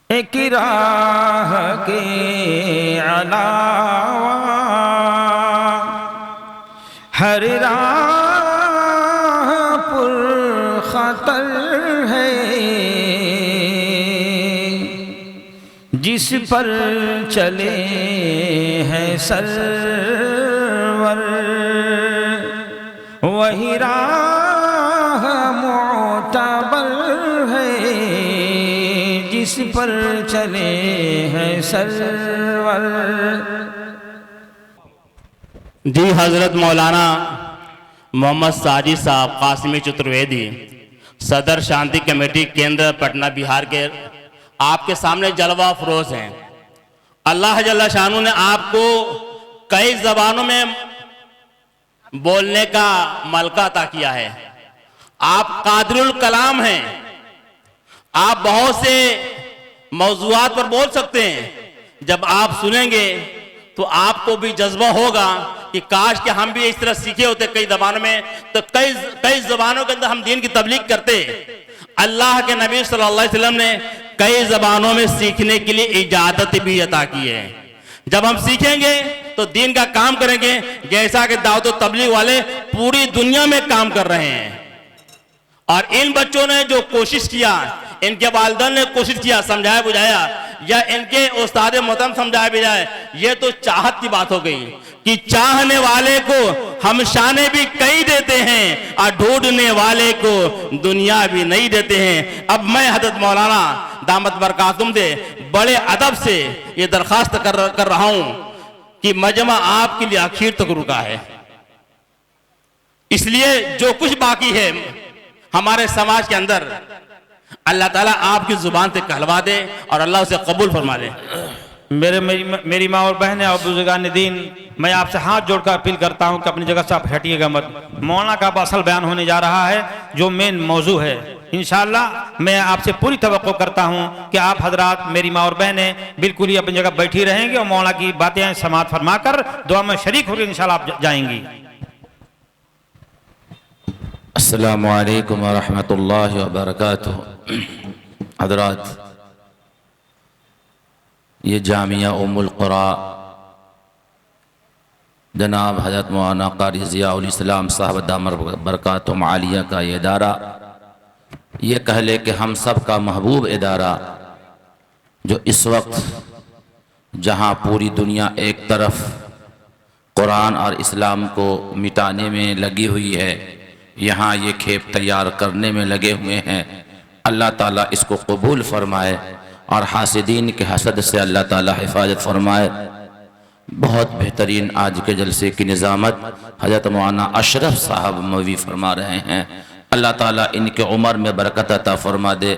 एक राह के अलावा हर राह पुरखतर है, जिस पर चले हैं सरवर वही राह मोतबर है, जिस पर चले हैं सरवर। जी हज़रत मौलाना मोहम्मद साजिद साहब कासिमी चतुर्वेदी, सदर शांति कमेटी केंद्र पटना बिहार के आपके सामने जलवा फरोज हैं। अल्लाह जल्ला शानू ने आपको कई ज़बानों में बोलने का मलका अता किया है। आप कादिरुल कलाम हैं। आप बहुत से मौज़ूआत पर बोल सकते हैं। जब आप सुनेंगे तो आपको भी जज्बा होगा कि काश कि हम भी इस तरह सीखे होते कई ज़बानों में, तो कई ज़बानों के अंदर हम दीन की तबलीग करते। अल्लाह के नबी सल्लल्लाहु अलैहि वसल्लम ने कई ज़बानों में सीखने के लिए इजाज़त भी अता की है। जब हम सीखेंगे तो दीन का काम करेंगे, जैसा कि दावत व तबलीग वाले पूरी दुनिया में काम कर रहे हैं। और इन बच्चों ने जो कोशिश किया, इनके वालिदैन ने कोशिश किया, समझाया बुझाया, या इनके उस्ताद मोहतरम समझाया बुझाया, ये तो चाहत की बात हो गई कि चाहने वाले को हम शाने भी कई देते हैं और ढूंढने वाले को दुनिया भी नहीं देते हैं। अब मैं हज़रत मौलाना दामत बरकातुम दे बड़े अदब से ये दरख्वास्त कर रहा हूं कि मजमा आपके लिए आखिर तक रुका है, इसलिए जो कुछ बाकी है हमारे समाज के अंदर अल्लाह ताला आपकी जुबान से कहलवा दे और अल्लाह उसे कबूल फरमा दे। मेरी माँ और बहनें और बुजुर्गान दीन, मैं आपसे हाथ जोड़कर अपील करता हूँ कि अपनी जगह से आप हटिएगा मत। मौलाना का असल बयान होने जा रहा है जो मेन मौजू है। इंशाअल्लाह मैं आपसे पूरी तवक्को करता हूँ कि आप हजरात, मेरी माँ और बहनें बिल्कुल ही अपनी जगह बैठी रहेंगी और मौलाना की बातें समाअत फरमाकर दुआ में शरीक होकर इंशाअल्लाह आप जाएंगी। अस्सलामु अलैकुम व रहमतुल्लाहि व बरकातुहू। हज़रात, ये जामिया उम्मुल क़ुरा जनाब हज़रत मौलाना क़ारी ज़ियाउल इस्लाम साहब दामर बरकातुहुम आलिया का ये इदारा, ये कह ले कि हम सब का महबूब इदारा, जो इस वक्त जहाँ पूरी दुनिया एक तरफ कुरान और इस्लाम को मिटाने में लगी हुई है, यहाँ ये खेप तैयार करने में लगे हुए हैं। अल्लाह ताला इसको कबूल फरमाए और हासिदीन के हसद से अल्लाह ताला हिफाजत फरमाए। बहुत बेहतरीन आज के जलसे की निज़ामत हज़रत मौलाना अशरफ साहब मौवी फरमा रहे हैं। अल्लाह ताला इनके उम्र में बरकत अता फरमा दे।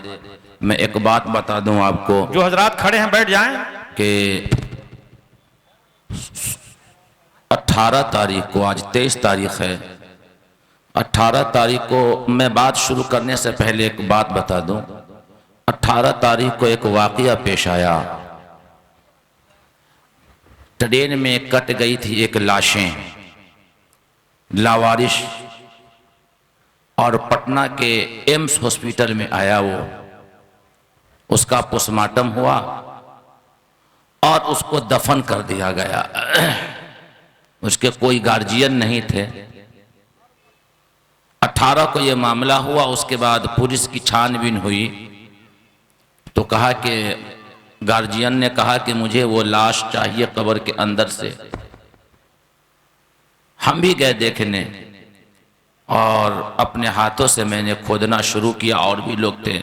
मैं एक बात बता दूं आपको, जो हजरात खड़े हैं बैठ जाएं, कि 18 तारीख को, आज 23 तारीख है, 18 तारीख को मैं बात शुरू करने से पहले एक बात बता दूं। 18 तारीख को एक वाक़या पेश आया। ट्रेन में कट गई थी एक लाशें, लावारिश, और पटना के एम्स हॉस्पिटल में आया वो, उसका पोस्टमार्टम हुआ और उसको दफन कर दिया गया। उसके कोई गार्जियन नहीं थे। 18 को ये मामला हुआ। उसके बाद पुलिस की छानबीन हुई तो कहा कि गार्जियन ने कहा कि मुझे वो लाश चाहिए कब्र के अंदर से। हम भी गए देखने और अपने हाथों से मैंने खोदना शुरू किया, और भी लोग थे।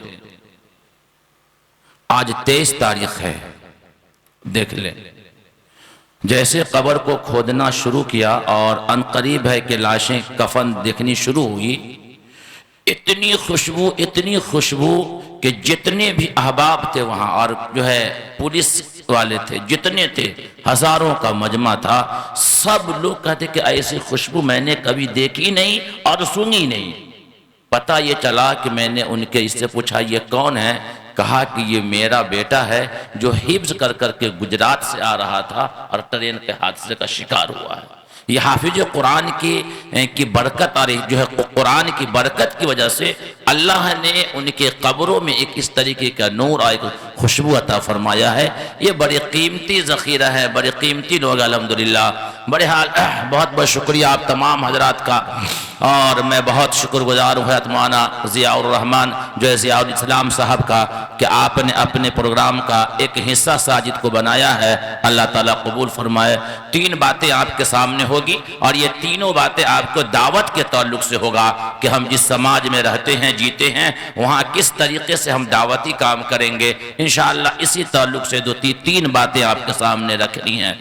आज 23 तारीख है, देख ले। जैसे कब्र को खोदना शुरू किया और अनकरीब है कि लाशें कफन देखनी शुरू हुई, इतनी खुशबू कि जितने भी अहबाब थे वहाँ, और जो है पुलिस वाले थे, जितने थे, हजारों का मजमा था, सब लोग कहते कि ऐसी खुशबू मैंने कभी देखी नहीं और सुनी नहीं। पता ये चला कि मैंने उनके इससे पूछा ये कौन है, कहा कि ये मेरा बेटा है जो हिब्ज कर करके गुजरात से आ रहा था और ट्रेन के हादसे का शिकार हुआ है। ये हाफिज कुरान की बरकत और जो है कुरान की बरकत की वजह से अल्लाह ने उनके कब्रों में एक इस तरीके का नूर और एक खुशबू अता फरमाया है। ये बड़ी कीमती ज़ख़ीरा है, बड़े कीमती लोग अल्हम्दुलिल्लाह। बड़े हाल बहुत बहुत शुक्रिया आप तमाम हजरात का, और मैं बहुत शुक्रगुजार हूँ मौलाना ज़ियाउर रहमान जो है ज़ियाउल इस्लाम साहब का, कि आपने अपने प्रोग्राम का एक हिस्सा साजिद को बनाया है। अल्लाह ताला कबूल फरमाए। 3 बातें आपके सामने होगी, और ये तीनों बातें आपको दावत के ताल्लुक से होगा कि हम जिस समाज में रहते हैं, जीते हैं, वहाँ किस तरीके से हम दावती काम करेंगे। इंशाअल्लाह इसी ताल्लुक से 2-3 बातें आपके सामने रखनी हैं।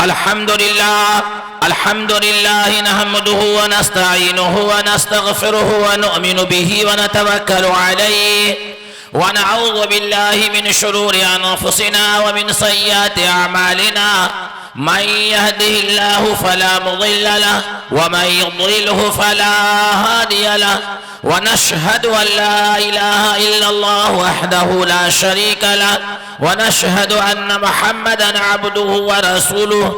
अल्हम्दुलिल्लाह अल्हम्दुलिल्लाह नहमदुहु व नस्तईनुहु व नस्तगफिरुहु व नुअमिनु बिही व नतवक्कलु अलैहि व नऊज़ु बिल्लाहि मिन शुरूरि अनफुसिना व मिन सय्यिआति अअमालिना मन यहदिहिल्लाहु फला मुदिल्ल लहु व मन युद्लिलहु फला हादिय लहु व नशहदु अन ला इलाहा इल्लल्लाह वहदहु ला शरीका लहु व नशहदु अन्न मुहम्मदन अब्दुहु व रसूलुहु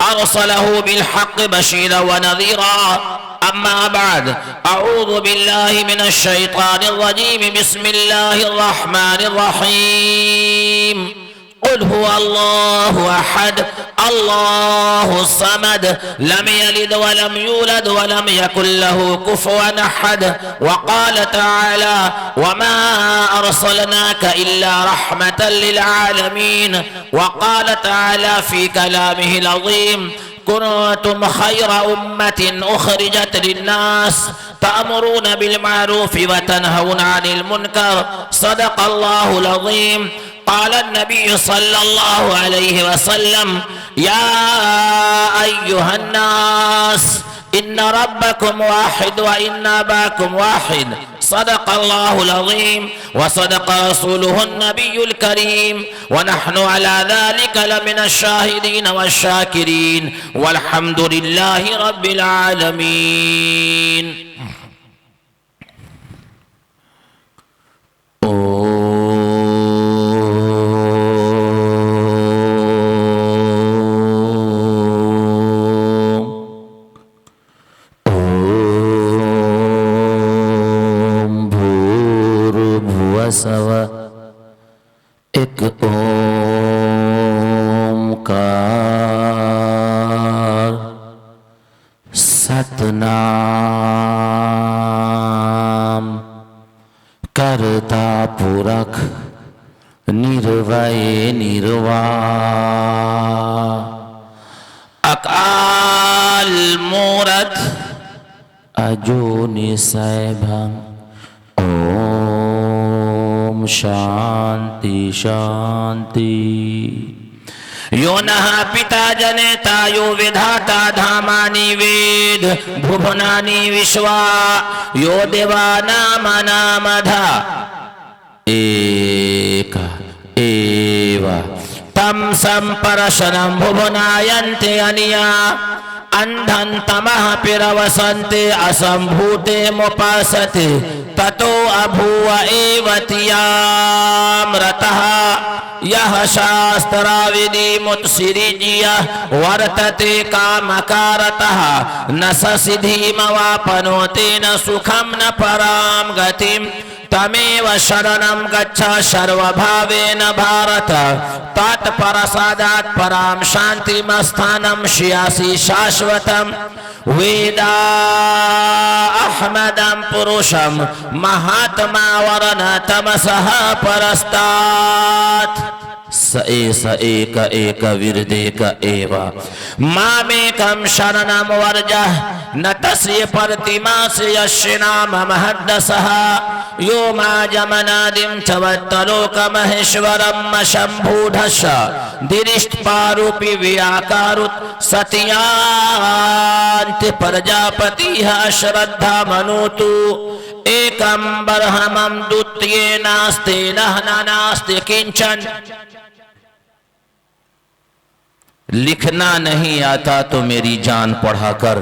अरसलहु बिलहक़्क़ि बशीरा व नज़ीरा। अम्मा बाद, अऊज़ु बिल्लाहि मिनश शैतानिर रजीम। बिस्मिल्लाहिर रहमानिर रहीम। क़ुल हुवल्लाहु अहद अल्लाहुस समद लम यलिद व लम यूलद व लम यकुल लहु कुफुवन अहद। व क़ाल तआला व मा अरसलनाका इल्ला रहमतल लिल आलमीन। व क़ाल तआला फ़ी कलामिहिल अज़ीम कुन्तुम खैरा उम्मतिन उखरिजत लिन्नास तअमुरूना बिल मारूफ व तनहौना अनिल मुनकर। सदक़ल्लाहुल अज़ीम। क़ाल नबी सल्लल्लाहु अलैहि वसल्लम या अय्युहन्नास इन्ना रब्बकुम वाहिद व इन्ना अबाकुम वाहिद। सदक़ल्लाहुल अज़ीम व सदक़ रसूलुहुन नबियुल करीम व नहनु अला ज़ालिका लमिनश शाहिदीन वश्शाकिरीन वल्हम्दुलिल्लाहि रब्बिल आलमीन। सव एक ओंकार सतनाम करता पुरख निर्वय निर्वाह अकाल मूरत अजूनि सैभम। शांति शांति। यो नः पिता जनेता यो विधाता धामानि वेद भुवनानि विश्वा यो देवानामनामधा एक एव तम संपरशनं भुवनायन्ते अनिया अंधं तमः पिरवसन्ते असंभूते मुपासते ततो अभूव एव तियामृतः यः शास्त्राविधिमुत्सिरिज्य वर्तते कामकारतः न स सिद्धिमवाप्नोति न सुखं न परां गतिं तमेव शरणं गच्छ सर्वभावेन भारत तत्परसादात् परां शान्तिमस्थानं श्यासि शाश्वतं वेदा अहमदं पुरुषं महात्मा वर्णतमसः परस्तात् स एक एक विरदेक एव मामेकं शरणं वर्जः न तस्य प्रतिमास्य यस्य नाम महद्दसः यो माजमनादिं च वत्तलोकमहेश्वरं शम्भूढस्य दिरिष्टपारूपि व्याकारुत् सत्यान्ति प्रजापतिः श्रद्धा मनोतु एकं बर्हमं द्वितीये नास्ति नास्ति किंचन। लिखना नहीं आता तो मेरी जान पढ़ा कर,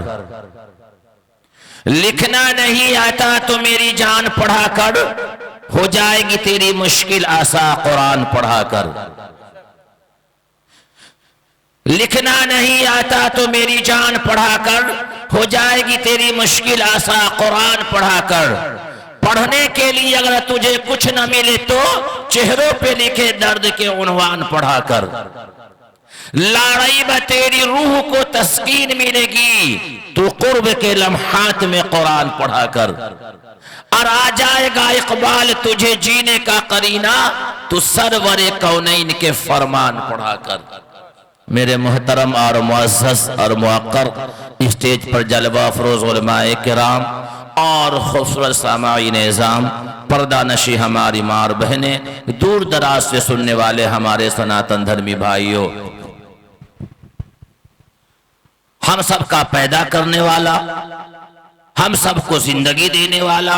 लिखना नहीं आता तो मेरी जान पढ़ा कर, हो जाएगी तेरी मुश्किल आसा कुरान पढ़ा कर। लिखना नहीं आता तो मेरी जान पढ़ा कर, हो जाएगी तेरी मुश्किल आसा कुरान पढ़ा कर। पढ़ने के लिए अगर तुझे कुछ न मिले तो चेहरों पे लिखे दर्द के उन्वान पढ़ाकर। लाड़ई ब तेरी रूह को तस्कीन मिलेगी तो कुर्ब के लम्हात में कुरान पढ़ाकर। और आ जाएगा इकबाल तुझे जीने का करीना तो सरवरे कौनैन के फरमान पढ़ाकर। मेरे मोहतरम और मुअज़्ज़ज़ और मुअक्कर स्टेज पर जलवा अफरोज़ उलमाए किराम और खूबसूरत सामाईन निज़ाम, पर्दा नशी हमारी माँ और बहनें, दूर दराज से सुनने वाले हमारे सनातन धर्मी भाइयों, हम सबका पैदा करने वाला, हम सबको जिंदगी देने वाला,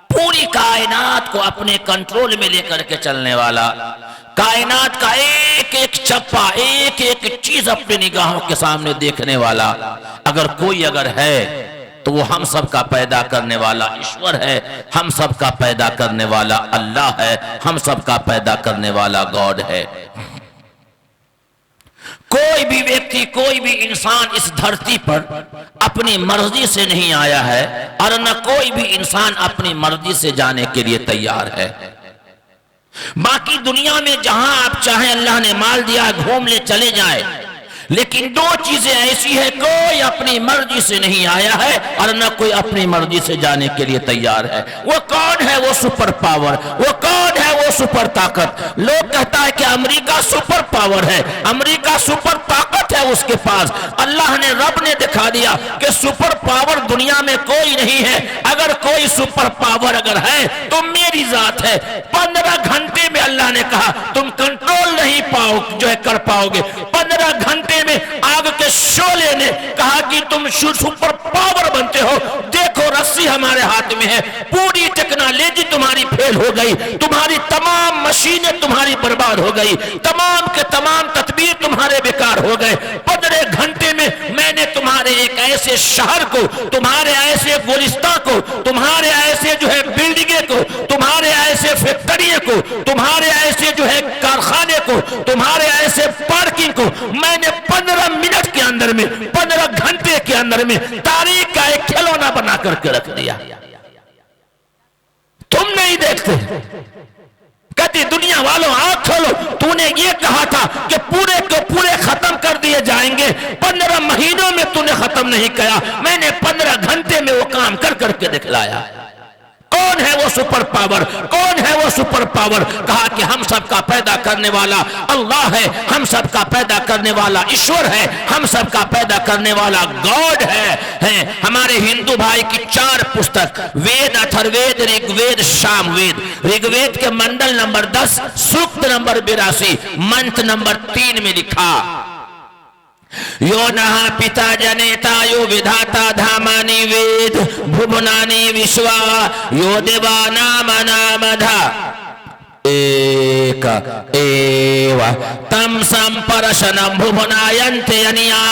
पूरी कायनात को अपने कंट्रोल में लेकर के चलने वाला, कायनात का एक एक चप्पा, एक एक चीज अपनी निगाहों के सामने देखने वाला अगर कोई है तो वो हम सबका पैदा करने वाला ईश्वर है, हम सबका पैदा करने वाला अल्लाह है, हम सबका पैदा करने वाला गॉड है। कोई भी व्यक्ति, कोई भी इंसान इस धरती पर अपनी मर्जी से नहीं आया है और न कोई भी इंसान अपनी मर्जी से जाने के लिए तैयार है। बाकी दुनिया में जहां आप चाहें अल्लाह ने माल दिया, घूम ले चले जाए, लेकिन दो चीजें ऐसी है, कोई अपनी मर्जी से नहीं आया है और न कोई अपनी मर्जी से जाने के लिए तैयार है। वो कौन है? वो सुपर पावर। वो कौन है? वो सुपर ताकत। लोग कहता है कि अमेरिका सुपर पावर है, अमेरिका सुपर ताकत है उसके पास। अल्लाह ने, रब ने दिखा दिया कि सुपर पावर दुनिया में कोई नहीं है। अगर कोई सुपर पावर अगर है तो मेरी जात है। 15 घंटे में अल्लाह ने कहा तुम कंट्रोल नहीं कर पाओगे। 15 घंटे में आग के शोले ने कहा कि तुम सुपर पावर बनते हो। देखो रस्सी हमारे हाथ में है, पूरी टेक्नोलॉजी तुम्हारी फेल हो गई, तुम्हारी तमाम मशीनें तुम्हारी बर्बाद हो गई, तमाम के तमाम तदबीर तुम्हारे बेकार हो गए। 15 घंटे में मैंने तुम्हारे एक ऐसे शहर को, तुम्हारे ऐसे गुलिस्तान को, तुम्हारे ऐसे जो है बिल्डिंगे को, तुम्हारे ऐसे फैक्ट्रियों को, तुम्हारे ऐसे जो है कारखाने को, तुम्हारे ऐसे पार्किंग को मैंने 15 मिनट के अंदर में, 15 घंटे के अंदर में तारीख का एक खिलौना बना करके रख दिया। तुम नहीं देखते। कहती दुनिया वालों आंख खोलो, तूने ये कहा था कि पूरे को पूरे खत्म कर दिए जाएंगे, 15 महीनों में तूने खत्म नहीं किया, मैंने 15 घंटे में वो काम कर करके दिखलाया। कौन है वो सुपर पावर? कौन है वो सुपर पावर? कहा कि हम सबका पैदा करने वाला अल्लाह है, हम सबका पैदा करने वाला ईश्वर है, हम सबका पैदा करने वाला गॉड है। हमारे हिंदू भाई की 4 पुस्तक, वेद, अथर्ववेद, ऋग्वेद, सामवेद। ऋग्वेद के मंडल नंबर 10, सूक्त नंबर 82, मंत्र नंबर 3 में लिखा यो नहा पिता जनेता यो विधाता धामानि वेद भुवनानि विश्वा यो देवानाम नामधा एक एव तम संपरशनम भुवनायन्ते अनिया।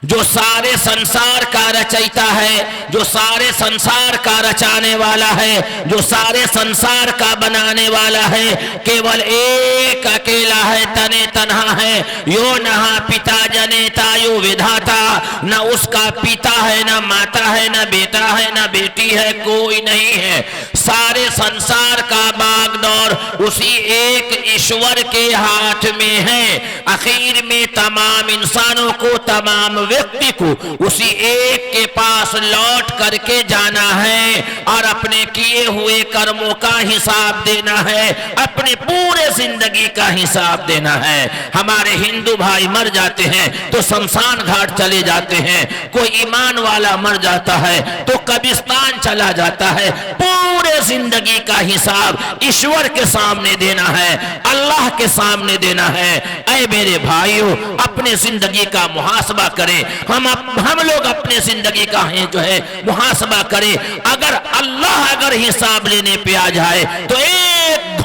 जो सारे संसार का रचयिता है, जो सारे संसार का रचाने वाला है, जो सारे संसार का बनाने वाला है, केवल एक अकेला है, तने तन्हा है। यो नहा पिता जनेता यो विधाता, न उसका पिता है, न माता है, न बेटा है, न बेटी है, कोई नहीं है। सारे संसार का बागडोर उसी एक ईश्वर के हाथ में है। आखिर में तमाम इंसानों को, तमाम व्यक्ति को उसी एक के पास लौट करके जाना है और अपने किए हुए कर्मों का हिसाब देना है, अपने पूरे जिंदगी का हिसाब देना है। हमारे हिंदू भाई मर जाते हैं तो शमशान घाट चले जाते हैं, कोई ईमान वाला मर जाता है तो कब्रिस्तान चला जाता है। पूरे जिंदगी का हिसाब ईश्वर के सामने देना है, अल्लाह के सामने देना है। ऐ मेरे भाइयों, अपने जिंदगी का मुहासबा करें। हम लोग अपने जिंदगी का जो है मुहासबा करें। अगर अल्लाह अगर हिसाब लेने पे आ जाए तो एक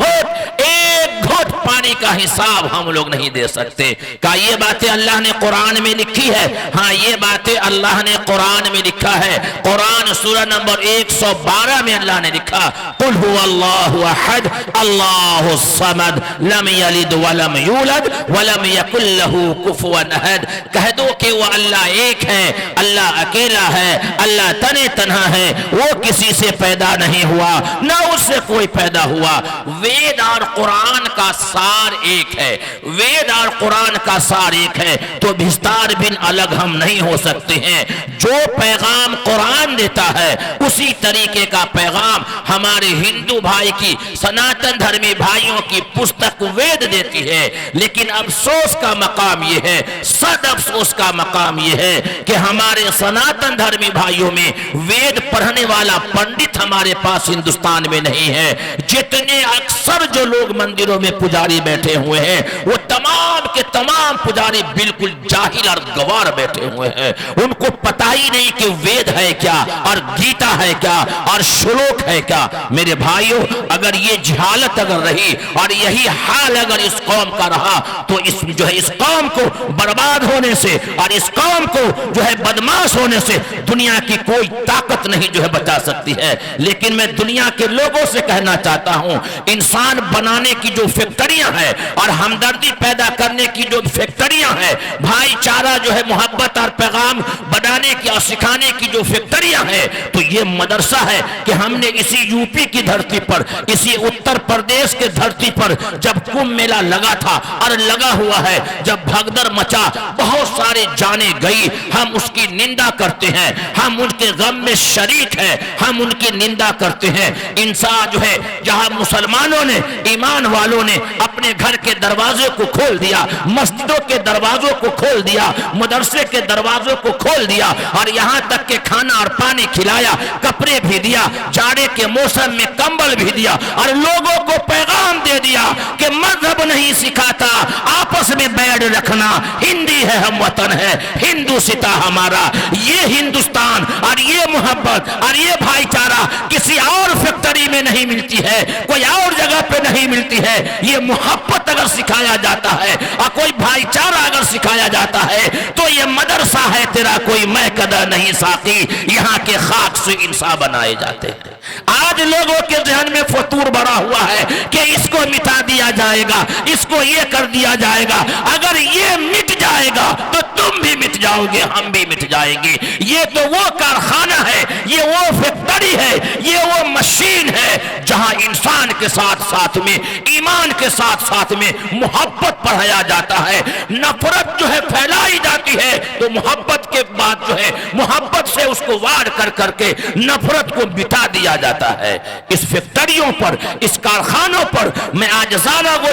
घोट पानी का हिसाब हम लोग नहीं दे सकते। क्या ये बातें अल्लाह ने कुरान में लिखी है? हाँ, ये बातें अल्लाह ने कुरान में लिखा है। कुरान सूरह नंबर 112 में अल्लाह ने लिखा, कुल हुवल्लाहु अहद अल्लाहु समद लम यलिद वलम यूलद वलम यकुल लहू कुफुवन अहद। कह दो कि वो अल्लाह एक है, अल्लाह अकेला है, अल्लाह तने तन्हा है, वो किसी से पैदा नहीं हुआ, ना उससे कोई पैदा हुआ। वेद और कुरान का सार एक है, वेद और कुरान का सार एक है, तो विस्तार बिन अलग हम नहीं हो सकते हैं। जो पैगाम कुरान देता है उसी तरीके का पैगाम हमारे हिंदू भाई की, सनातन धर्मी भाइयों की पुस्तक वेद देती है। लेकिन अफसोस का मकाम यह है, सद अफसोस का मकाम यह है कि हमारे सनातन धर्मी भाइयों में वेद पढ़ने वाला पंडित हमारे पास हिंदुस्तान में नहीं है। जितने अक्सर जो लोग मंदिरों में पुजारी बैठे हुए हैं, वो तमाम के तमाम पुजारी बिल्कुल जाहिल और गवार बैठे हुए हैं। उनको पता ही नहीं कि वेद है क्या और गीता है क्या और श्लोक है क्या। मेरे भाइयों, अगर ये जहालत अगर रही और यही हाल अगर इस कौम का रहा, तो इस जो है इस कौम को बर्बाद होने से और इस कौम को जो है बदमाश होने से दुनिया की कोई ताकत नहीं जो है बचा सकती है। लेकिन मैं दुनिया के लोगों से कहना चाहता हूं, इंसान बनाने की जो फैक्ट्रियां हैं और हमदर्दी पैदा करने की जो फैक्ट्रियां हैं, भाईचारा जो है मोहब्बत और पैगाम बनाने की और सिखाने की जो फैक्ट्रियां हैं, तो ये मदरसा है कि हमने इसी यूपी की धरती पर, इसी उत्तर प्रदेश के धरती पर जब कुंभ मेला लगा था और लगा हुआ है, जब भगदड़ मचा, बहुत सारे जाने गई, हम उसकी निंदा करते हैं, हम उनके गम में शरीक हैं, हम उनकी निंदा करते हैं। इंसान जो है, जहां मुसलमानों ने, ईमान वालों ने अपने घर के दरवाजे को खोल दिया, मस्जिदों के दरवाजों को खोल दिया, मदरसे के दरवाजों को खोल दिया और यहां तक के खाना और पानी खिलाया, कपड़े भी दिया, जाड़े के मौसम में कंबल भी दिया और लोगों को पैगाम दे दिया कि मजहब नहीं सिखाता, आपस में बैठ रखना, हिंदी है, हम वतन है, हिंदू सिता हमारा। ये हिंदुस्तान और ये मोहब्बत और ये भाईचारा किसी और फैक्ट्री में नहीं मिलती है, कोई और जगह पे नहीं मिलती है। ये मोहब्बत अगर सिखाया जाता है और कोई भाईचारा अगर सिखाया जाता है, तो ये मदरसा है तेरा कोई मैं कदर नहीं साकी, यहाँ के खाक से इंसान बनाए जाते हैं। आज लोगों के जहन में फतूर बड़ा हुआ है कि इसको मिटा दिया जाएगा, इसको ये कर दिया जाएगा। अगर ये मिट जाएगा तो तुम भी मिट जाओगे, हम भी मिट जाएंगे। ये तो वो कारखाना है, ये वो फैक्ट्री है, ये वो मशीन है जहां इंसान के साथ साथ में, ईमान के साथ साथ में मोहब्बत पढ़ाया जाता है। नफरत जो है फैलाई जाती है, तो मोहब्बत के बाद जो है मोहब्बत से उसको वार कर करके नफरत को मिटा दिया जाता है। इस फैक्ट्रियों पर, इस कारखानों पर मैं आज ज़ारा को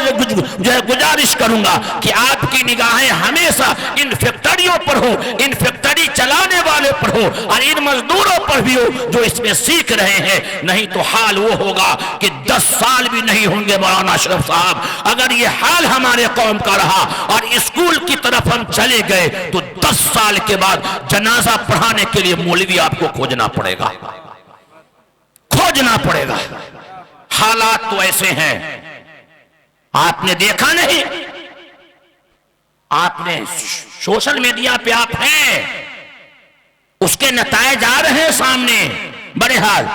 जो है गुजारिश करूंगा कि आपकी निगाहें हमेशा इन फैक्ट्रियों पर हो, इन फैक्ट्री चलाने वाले पर हो और इन मजदूरों पर भी हो जो इसमें सीख रहे हैं। नहीं तो हाल वो होगा कि 10 साल भी नहीं होंगे मौलाना अशरफ साहब, अगर ये हाल हमारे कौम का रहा और स्कूल की तरफ हम चले गए तो 10 साल के बाद जनाजा पढ़ाने के लिए मौलवी आपको खोजना पड़ेगा, खोजना पड़ेगा। हालात तो ऐसे हैं, आपने देखा नहीं, आपने सोशल मीडिया पे आप हैं, उसके नतायज आ रहे हैं सामने बड़े हाल।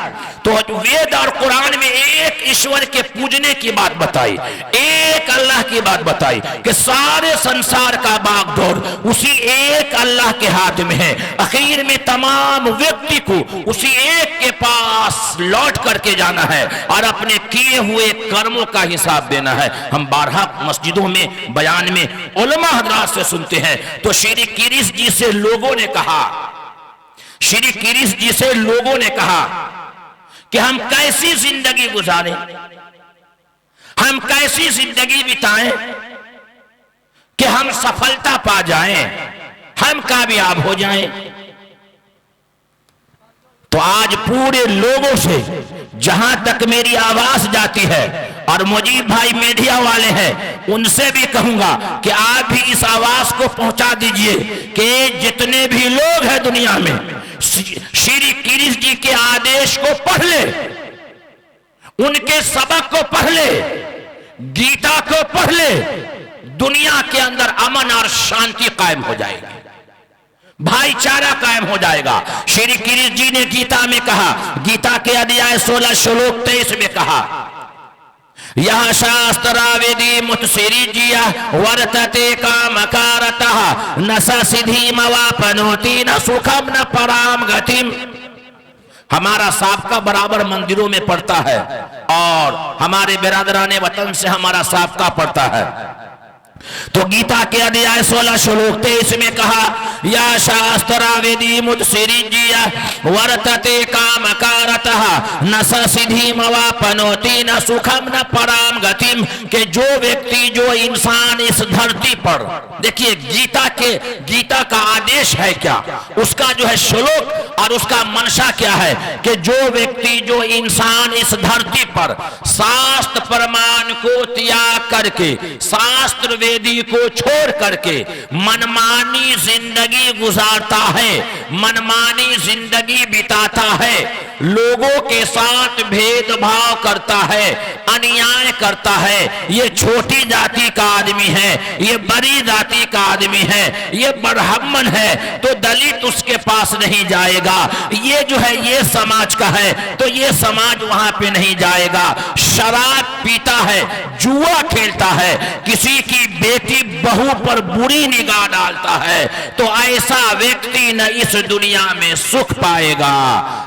तो वेद और कुरान में एक ईश्वर के पूजने की बात बताई, एक अल्लाह की बात बताई कि सारे संसार का बागडोर उसी एक अल्लाह के हाथ में है। आखिर में तमाम व्यक्ति को उसी एक के पास लौट करके जाना है और अपने किए हुए कर्मों का हिसाब देना है। हम बारहा मस्जिदों में बयान में उलमा हजरात से सुनते हैं, तो श्री किरिस जी से लोगों ने कहा, श्री किरिस जी से लोगों ने कहा कि हम कैसी जिंदगी गुजारें, हम कैसी जिंदगी बिताएं कि हम सफलता पा जाएं, हम कामयाब हो जाएं। तो आज पूरे लोगों से जहां तक मेरी आवाज जाती है, और मुजीब भाई मीडिया वाले हैं, उनसे भी कहूंगा कि आप भी इस आवाज को पहुंचा दीजिए कि जितने भी लोग हैं दुनिया में, श्री किरिस जी के आदेश को पढ़ ले, उनके सबक को पढ़ ले, गीता को पढ़ ले, दुनिया के अंदर अमन और शांति कायम हो जाएगी, भाईचारा कायम हो जाएगा। श्री कृष्ण जी ने गीता में कहा, गीता के अध्याय 16 श्लोक 23 में कहा, यह शास्त्रावेदी मुत्सिरी जिया वर्तते कामकारतः न स सिद्धिमवापनोति न सुखम न पराम गतिम। हमारा साबका बराबर मंदिरों में पड़ता है और हमारे बिरादराने वतन से हमारा साबका पड़ता है। तो गीता के अध्याय 16 श्लोक 23 में कहा, या शास्त्रावेदी मुत्सिरी जिया वर्तते कामकारतः न स सिद्धिमवापनोति न सुखम न पराम गतिम। के जो व्यक्ति, जो इंसान इस धरती पर, देखिए गीता का आदेश है क्या, उसका जो है श्लोक और उसका मनसा क्या है, कि जो व्यक्ति, जो इंसान इस धरती पर शास्त्र प्रमाण को त्याग करके, शास्त्र वेदी को छोड़ करके मनमानी जिंदगी गुजारता है, मनमानी जिंदगी बिताता है, लोगों के साथ भेदभाव करता है, अन्याय करता है, ये छोटी जाति का आदमी है, ये बड़ी जाति का आदमी है, ये ब्राह्मण है, तो दलित उसके पास नहीं जाएगा, ये जो है ये समाज का है तो ये समाज वहां पे नहीं जाएगा। शराब पीता है, जुआ खेलता है, किसी की बेटी बहू पर बुरी निगाह डालता है, तो ऐसा व्यक्ति न इस दुनिया में सुख पाएगा,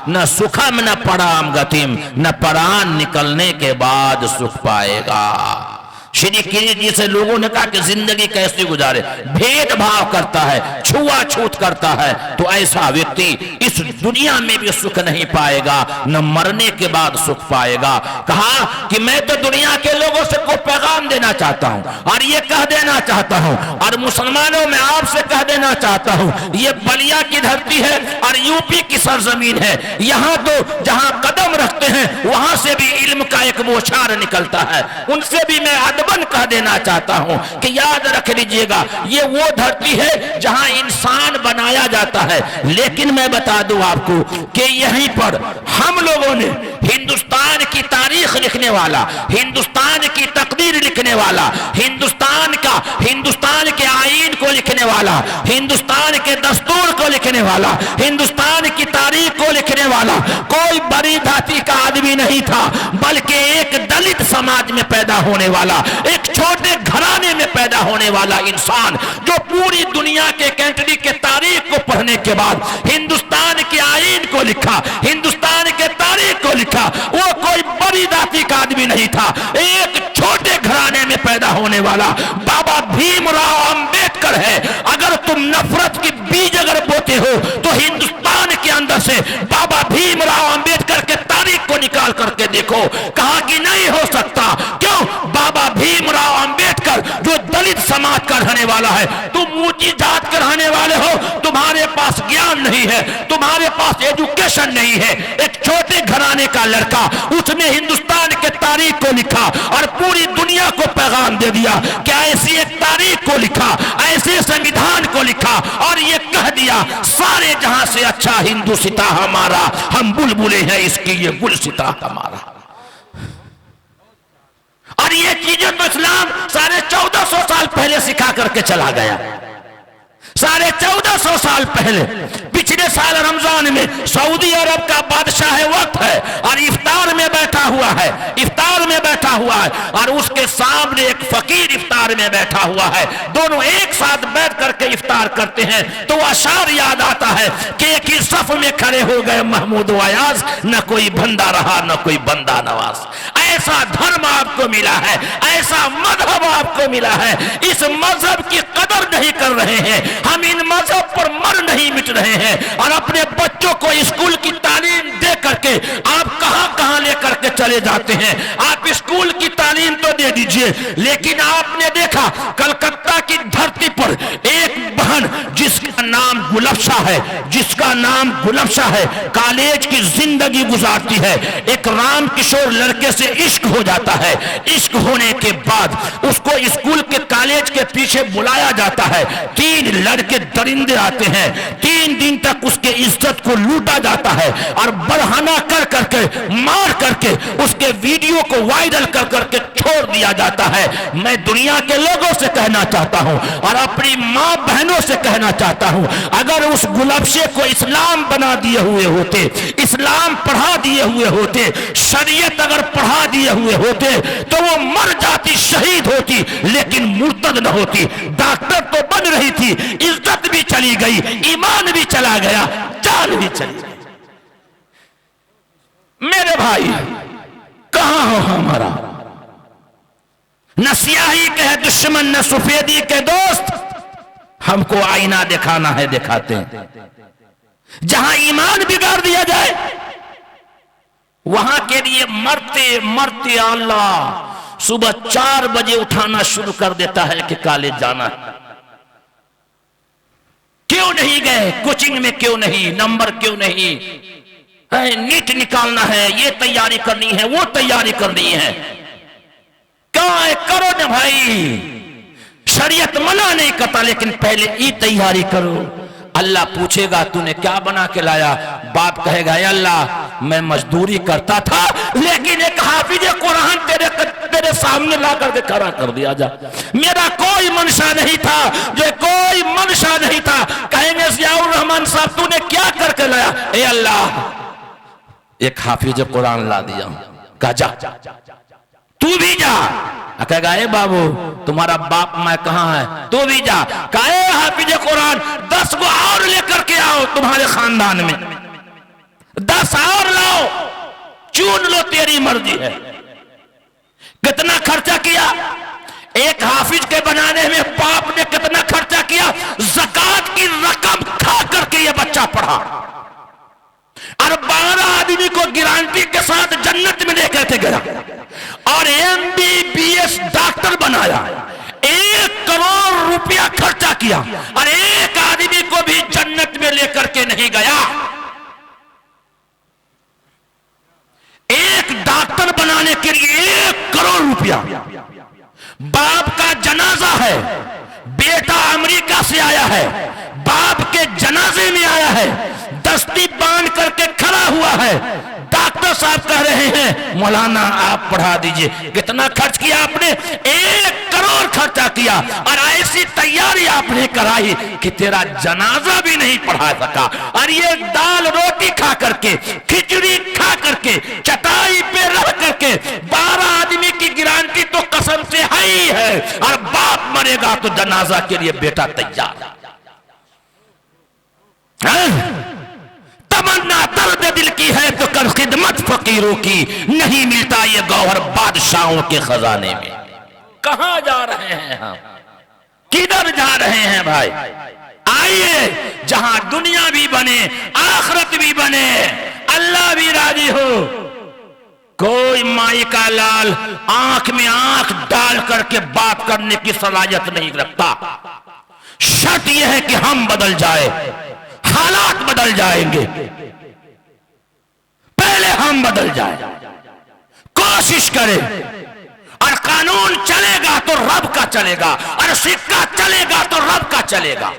न सुखम न पराम गतिम, न प्राण निकलने के बाद सुख पाएगा। श्री कृष्ण जी से लोगों ने कहा कि जिंदगी कैसे गुजारे, भेदभाव करता है, छुआछूत करता है, तो ऐसा व्यक्ति इस दुनिया में भी सुख नहीं पाएगा, न मरने के बाद सुख पाएगा। कहा कि मैं तो दुनिया के लोगों से को पैगाम देना चाहता हूं और ये कह देना चाहता हूं, और मुसलमानों में आपसे कह देना चाहता हूं, ये बलिया की धरती है और यूपी की सरजमीन है, यहाँ तो जहां कदम रखते हैं वहां से भी इल्म का एक बौछार निकलता है। उनसे भी मैं अदबन कह देना चाहता हूं कि याद रख लीजिएगा, ये वो धरती है जहां इंसान बनाया जाता है। लेकिन मैं बता दूं आपको कि यहीं पर हम लोगों ने हिंदुस्तान की तारीख लिखने वाला, हिंदुस्तान की तकदीर लिखने वाला, हिंदुस्तान के आईन को लिखने वाला, हिंदुस्तान के दस्तूर को लिखने वाला, हिंदुस्तान की तारीख को लिखने वाला कोई बड़ी जाति का आदमी नहीं था, बल्कि एक दलित समाज में पैदा होने वाला, एक छोटे घराने में पैदा होने वाला इंसान, जो पूरी दुनिया के कंट्री के तारीख को पढ़ने के बाद हिंदुस्तान के आईन को लिखा, हिंदुस्तान के तारीख को लिखा, वो कोई बड़ी जाति का आदमी नहीं था, एक छोटे घराने में पैदा होने वाला बाबा भीमराव अंबेडकर है। अगर तुम नफरत की बीज अगर बोते हो तो हिंदुस्तान के अंदर से बाबा भीमराव अंबेडकर के तारीख को निकाल करके देखो, कहा कि नहीं हो सकता। क्यों? बाबा भीमराव अंबेडकर जो दलित समाज का रहने वाला है, तुम ऊंची जात के रहने वाले हो, तुम्हारे पास ज्ञान नहीं है, तुम्हारे पास एजुकेशन नहीं है, एक छोटे घराने का लड़का, उसने हिंदुस्तान के तारीख को लिखा और पूरी दुनिया को पैगाम दे दिया। क्या ऐसी एक तारीख को लिखा, ऐसे संविधान को लिखा और ये कह दिया सारे जहां से अच्छा हिंदुस्ता हमारा, हम बुलबुले हैं इसकी, ये गुलसिता हमारा। और ये चीजें तो इस्लाम 1450 साल पहले सिखा करके चला गया। 1450 साल पहले, पिछले साल रमजान में सऊदी अरब का बादशाह वक्त है और इफ्तार में बैठा हुआ है, इफ्तार में बैठा हुआ है और उसके सामने एक फकीर इफ्तार में बैठा हुआ है। दोनों एक साथ बैठ करके इफ्तार करते हैं तो अशार याद आता है कि एक ही सफ में खड़े हो गए महमूद अयाज, न कोई बंदा रहा न कोई बंदा नवाज। ऐसा धर्म आपको मिला है, ऐसा मजहब आपको मिला है, इस मजहब की कदर नहीं कर रहे हैं, हम इन मजहब पर मर नहीं मिट रहे हैं और अपने बच्चों को स्कूल की तालीम दे करके आप कहां कहां लेकर के चले जाते हैं। आप स्कूल की तालीम तो दे दीजिए, लेकिन आपने देखा कलकत्ता की धरती पर एक बहन जिसका नाम गुलफ्शा है, जिसका नाम गुलफ्शा है, कॉलेज की जिंदगी गुजारती है। एक राम किशोर लड़के से इश्क हो जाता है। इश्क होने के बाद उसको स्कूल के कॉलेज के पीछे बुलाया जाता है। 3 लड़के दरिंदे आते हैं, 3 दिन तक उसके इज्जत को लूटा जाता है और बरहाना कर करके, मार करके उसके वीडियो को वायरल कर करके छोड़ दिया जाता है। मैं दुनिया के लोगों से कहना चाहता हूं और अपनी मां बहनों से कहना चाहता हूं, अगर उस गुलफ्शे को इस्लाम बना दिए हुए होते, इस्लाम पढ़ा दिए हुए होते, शरीयत अगर पढ़ा दिए हुए होते तो वो मर जाती, शहीद होती, लेकिन मुर्तद न होती। डॉक्टर तो बन रही थी, इज्जत भी चली गई, ईमान भी चला गया, जान भी चली गई। मेरे भाई कहां हो हमारा? न स्याही के है दुश्मन, न सफेदी के दोस्त। हमको आईना दिखाना है, दिखाते हैं। जहां ईमान बिगाड़ दिया जाए वहां के लिए मरते मरते अल्लाह सुबह 4 बजे उठाना शुरू कर देता है कि कॉलेज जाना है। क्यों नहीं गए? कोचिंग में क्यों नहीं? नंबर क्यों नहीं? नीट निकालना है, ये तैयारी करनी है, वो तैयारी करनी है। कहां है? करो ना भाई, शरीयत मना नहीं करता, लेकिन पहले ये तैयारी करो। अल्लाह पूछेगा तूने क्या बना के लाया? बाप कहेगा अल्लाह मैं मजदूरी करता था, लेकिन एक हाफिज कुरान तेरे सामने ला करके खड़ा कर दिया जा। मेरा कोई मंशा नहीं था, जो कोई मंशा नहीं था। कहेंगे जियाउर रहमान साहब तूने क्या करके लाया? ए अल्लाह एक हाफिज कुरान ला दिया। कहा जा, तू भी जा। कहेगा ए बाबू तुम्हारा बाप मैं कहां है? तू भी जा। कहे हाफिज कुरान 10 को और लेकर के आओ तुम्हारे खानदान में, 10 और लाओ, चुन लो, तेरी मर्जी है। कितना खर्चा किया एक हाफिज के बनाने में? बाप ने कितना खर्चा किया? ज़कात की रकम खा करके ये बच्चा पढ़ा और 12 आदमी को गारंटी के साथ जन्नत में लेकर के गया और MBBS डॉक्टर बनाया। 1 करोड़ रुपया खर्चा किया और एक आदमी को भी जन्नत में लेकर के नहीं गया। एक डॉक्टर बनाने के लिए 1 करोड़ रुपया। बाप का जनाजा है, बेटा अमेरिका से आया है, बाप के जनाजे में आया है, दस्ती बांध करके खड़ा हुआ है। डॉक्टर साहब कह रहे हैं मौलाना आप पढ़ा दीजिए। कितना खर्च किया आपने? 1 करोड़ खर्चा किया और ऐसी तैयारी आपने कराई कि तेरा जनाजा भी नहीं पढ़ा सका। और ये दाल रोटी खा करके, खिचड़ी खा करके, चटाई पे रह करके 12 आदमी की गारंटी तो कसम से है ही है। और बाप मरेगा तो जनाजा के लिए बेटा तैयार। तमन्ना दर्द दिल की है तो कर खिदमत फकीरों की, नहीं मिलता ये गौहर बादशाहों के खजाने में। कहां जा रहे हैं हम? किधर जा रहे हैं भाई? आइए जहां दुनिया भी बने, आखिरत भी बने, अल्लाह भी राजी हो। कोई माई का लाल आंख में आंख डाल करके बात करने की सलाहियत नहीं रखता। शर्त यह है कि हम बदल जाए, हालात बदल जाएंगे, पहले हम बदल जाए, कोशिश करें। और कानून चलेगा तो रब का चलेगा, और सिक्का चलेगा तो रब का चलेगा।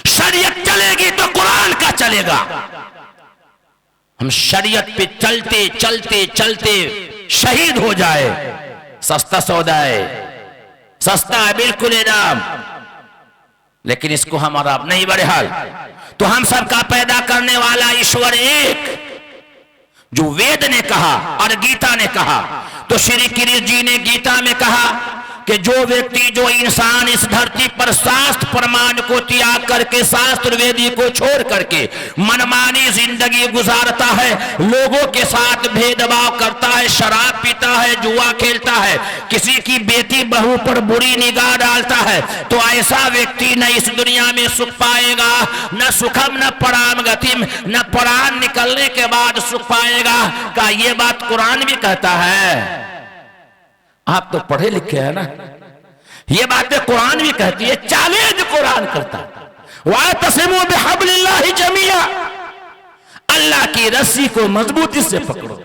शरीयत चलेगी तो कुरान का चलेगा। हम शरीयत पे चलते चलते चलते शहीद हो जाए, सस्ता सौदा है, सस्ता है बिल्कुल इनाम, लेकिन इसको हमारा अब नहीं। बहरहाल तो हम सबका पैदा करने वाला ईश्वर एक, जो वेद ने कहा और गीता ने कहा। तो श्री कृष्ण जी ने गीता में कहा कि जो व्यक्ति, जो इंसान इस धरती पर शास्त्र प्रमाण को त्याग करके, शास्त्र वेदी को छोड़ करके मनमानी जिंदगी गुजारता है, लोगों के साथ भेदभाव करता है, शराब पीता है, जुआ खेलता है, किसी की बेटी बहू पर बुरी निगाह डालता है, तो ऐसा व्यक्ति न इस दुनिया में सुख पाएगा, न सुखम न पराम गतिम, न प्राण निकलने के बाद सुख पाएगा। का ये बात कुरान भी कहता है। आप तो पढ़े लिखे हैं ना, ये बातें कुरान भी कहती है, चैलेंज कुरान करता है। वातसिमू बिहब्लिल्लाहि जमीआ, अल्लाह की रस्सी को मजबूती से पकड़ो।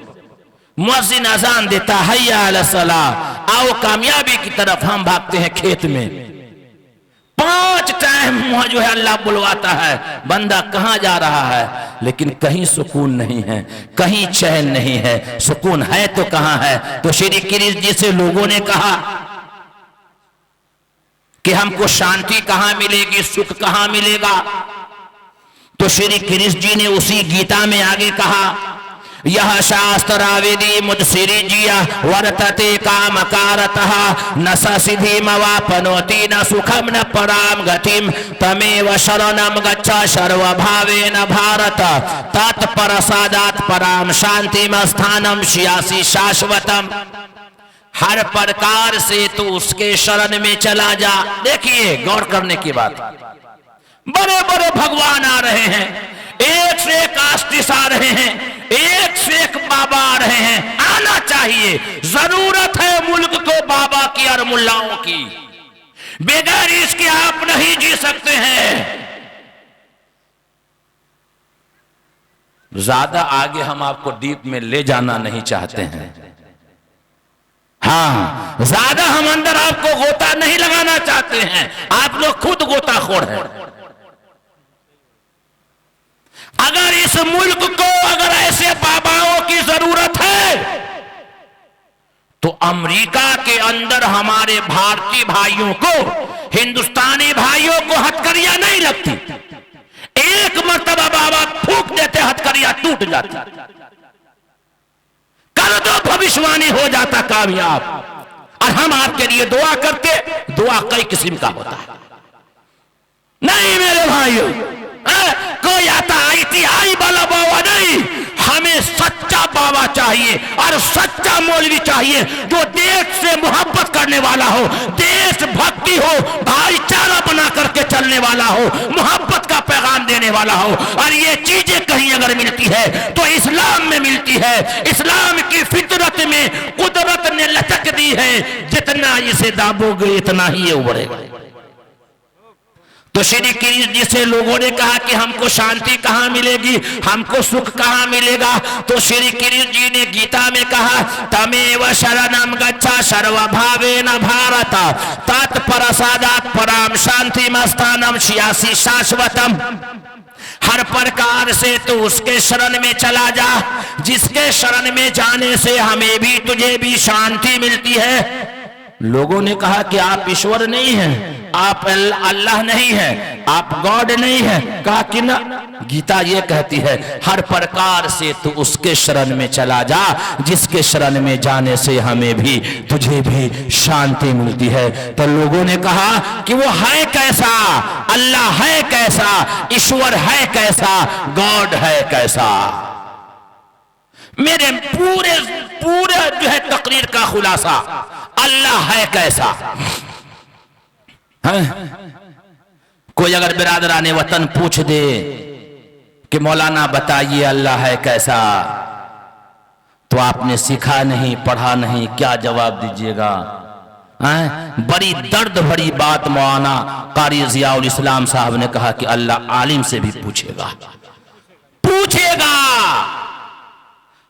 मुअज्जिन अजान देता है, हय्या अला सलाह, आओ कामयाबी की तरफ हम भागते हैं खेत में। 5 टाइम जो है अल्लाह बुलवाता है, बंदा कहां जा रहा है, लेकिन कहीं सुकून नहीं है, कहीं चैन नहीं है। सुकून है तो कहां है? तो श्री कृष्ण जी से लोगों ने कहा कि हमको शांति कहां मिलेगी, सुख कहां मिलेगा? तो श्री कृष्ण जी ने उसी गीता में आगे कहा, यह शास्त्राविधि मुदसिरी जिया वर्तते काम कारतः न सिद्धि मवापनोति न सुखम न पराम गतिम तमेव शरणम गच्छ सर्वभावेन भारत तत्प्रसादात् पराम शांतिम स्थानम श्यासि शाश्वतम। हर प्रकार से तो उसके शरण में चला जा। देखिए गौर करने की बात, बड़े बड़े भगवान आ रहे हैं, एक से एक आस्तिक आ रहे हैं, एक से एक बाबा आ रहे हैं। आना चाहिए, जरूरत है मुल्क को बाबा की और मुल्लाओं की, बगैर इसके आप नहीं जी सकते हैं। ज्यादा आगे हम आपको डीप में ले जाना नहीं चाहते हैं। हाँ, ज्यादा हम अंदर आपको गोता नहीं लगाना चाहते हैं, आप लोग खुद गोताखोर हैं। अगर इस मुल्क को अगर ऐसे बाबाओं की जरूरत है तो अमेरिका के अंदर हमारे भारतीय भाइयों को, हिंदुस्तानी भाइयों को हथकड़ियां नहीं लगती। एक मर्तबा बाबा फूंक देते, हथकड़ियां टूट जाती। कर दो, भविष्यवाणी हो जाता कामयाब। और हम आपके लिए दुआ करते, दुआ कई किस्म का होता है। नहीं मेरे भाइयों, कोई आता ITI वाला बाबा नहीं, हमें सच्चा बाबा चाहिए और सच्चा मौलवी चाहिए जो देश से मोहब्बत करने वाला हो, देशभक्ति हो, भाईचारा बना करके चलने वाला हो, मोहब्बत का पैगाम देने वाला हो। और ये चीजें कहीं अगर मिलती है तो इस्लाम में मिलती है। इस्लाम की फितरत में कुदरत ने लचक दी है, जितना इसे दाबोगे इतना ही ये उभरेगा। तो श्री कृष्ण जी से लोगों ने कहा कि हमको शांति कहां मिलेगी, हमको सुख कहां मिलेगा? तो श्री कृष्ण जी ने गीता में कहा, तमेव शरणम गच्छ सर्वभावेन भारत तत्प्रसादात् पराम शांतिम स्थानम श्यासि शाश्वतम। हर प्रकार से तो उसके शरण में चला जा, जिसके शरण में जाने से हमें भी तुझे भी शांति मिलती है। लोगों ने कहा कि आप ईश्वर नहीं हैं, आप अल्लाह नहीं है, आप गॉड नहीं है। कहा कि ना, गीता ये कहती है हर प्रकार से तू उसके शरण में चला जा, जिसके शरण में जाने से हमें भी तुझे भी शांति मिलती है। तो लोगों ने कहा कि वो है कैसा, अल्लाह है कैसा, ईश्वर है कैसा, गॉड है कैसा? मेरे पूरे जो है तकरीर का खुलासा, अल्लाह है कैसा है? कोई अगर बिरादराने वतन पूछ दे कि मौलाना बताइए अल्लाह है कैसा, तो आपने सीखा नहीं, पढ़ा नहीं, क्या जवाब दीजिएगा? बड़ी दर्द भरी बात मौलाना कारी जियाउल इस्लाम साहब ने कहा कि अल्लाह आलिम से भी पूछेगा।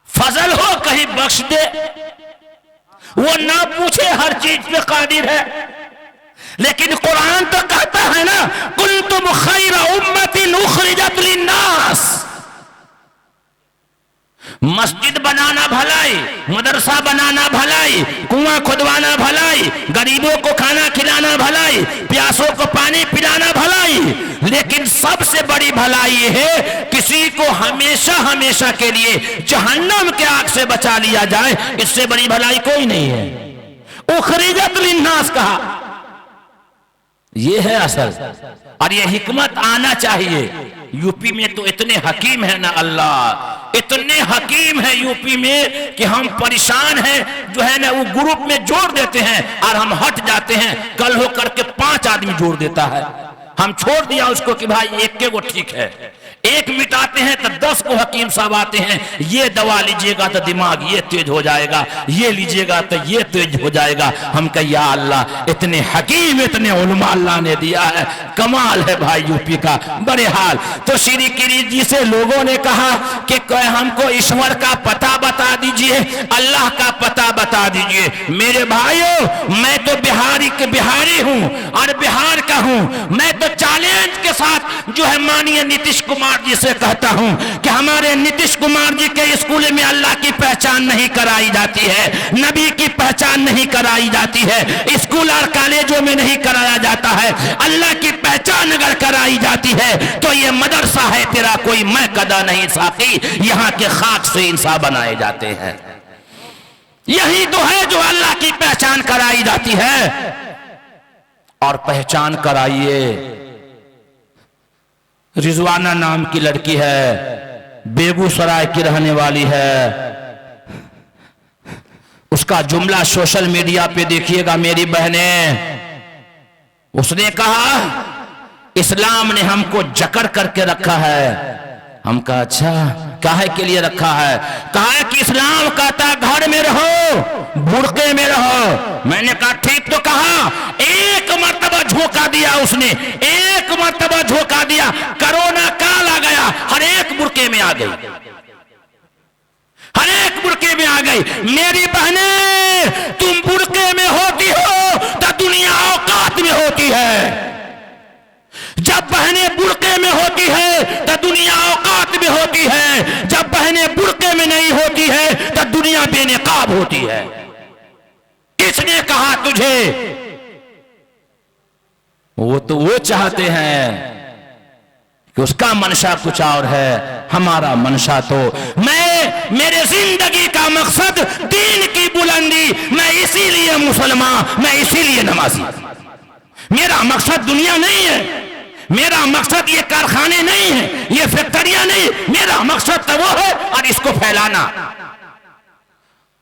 फजल हो कहीं बख्श दे, वो ना पूछे, हर चीज पे कादिर है। लेकिन कुरान तो कहता है ना, कुंतुम खैरा उम्मतिन उखरिजत लिन्नास। मस्जिद बनाना भलाई, मदरसा बनाना भलाई, कुआं खुदवाना भलाई, गरीबों को खाना खिलाना भलाई, प्यासों को पानी पिलाना भलाई। लेकिन सबसे बड़ी भलाई ये है किसी को हमेशा हमेशा के लिए जहन्नम के आग से बचा लिया जाए, इससे बड़ी भलाई कोई नहीं है। उखरिजत लिन्नास कहा, ये है असल। और ये हिकमत आना चाहिए। यूपी में तो इतने हकीम है ना, अल्लाह, इतने हकीम है यूपी में कि हम परेशान हैं, जो है ना वो ग्रुप में जोड़ देते हैं और हम हट जाते हैं। कल हो करके 5 आदमी जोड़ देता है, हम छोड़ दिया उसको कि भाई एक के वो ठीक है। एक मिटाते हैं तो 10 को हकीम साहब आते हैं, ये दवा लीजिएगा तो दिमाग ये तेज हो जाएगा, ये लीजिएगा तो ये तेज हो जाएगा। हम कह या अल्लाह, इतने हकीम इतने उलमा अल्लाह ने दिया है, कमाल है भाई यूपी का। बड़े हाल तो श्री गिरी जी से लोगों ने कहा कि हमको ईश्वर का पता बता दीजिए, अल्लाह का पता बता दीजिए। मेरे भाइयों, मैं तो बिहारी हूं और बिहार का हूं। मैं तो चैलेंज के साथ जो है माननीय नीतीश कुमार जी से कहता हूं कि हमारे नीतीश कुमार जी के स्कूल में अल्लाह की पहचान नहीं कराई जाती है, नबी की पहचान नहीं कराई जाती है, स्कूल और कॉलेजों में नहीं कराया जाता है। अल्लाह की पहचान अगर कराई जाती है तो ये मदरसा है तेरा कोई मैं कदा नहीं साथी, यहाँ के खाक से इंसान बनाए जाते हैं। यही तो है जो अल्लाह की पहचान कराई जाती है। और पहचान कराइए। रिजवाना नाम की लड़की है, बेगूसराय की रहने वाली है। उसका जुमला सोशल मीडिया पे देखिएगा मेरी बहने। उसने कहा इस्लाम ने हमको जकड़ करके रखा है। हम कहा अच्छा, काहे के लिए रखा है? कहा कि इस्लाम कहता है घर में रहो, बुर्के में रहो। मैंने कहा ठीक तो कहा। एक मर्तबा झोंका दिया उसने, एक मर्तबा झोंका दिया, कोरोना काल आ गया, हर एक बुर्के में आ गई, हर एक बुर्के में आ गई। मेरी बहने, तुम बुर्के में होती हो तो दुनिया औकात में होती है। जब बहनें बुर्के में होती है तो दुनिया औकात में होती है, जब बहनें बुर्के में नहीं होती है तो दुनिया बेनकाब होती है। किसने कहा तुझे? वो तो वो चाहते हैं कि उसका मनशा कुछ और है, हमारा मनशा तो मेरे जिंदगी का मकसद दीन की बुलंदी। मैं इसीलिए मुसलमान, मैं इसीलिए नमाजी। मेरा मकसद दुनिया नहीं है, मेरा मकसद ये कारखाने नहीं है, ये फैक्ट्रियां नहीं। मेरा मकसद तो वो है और इसको फैलाना।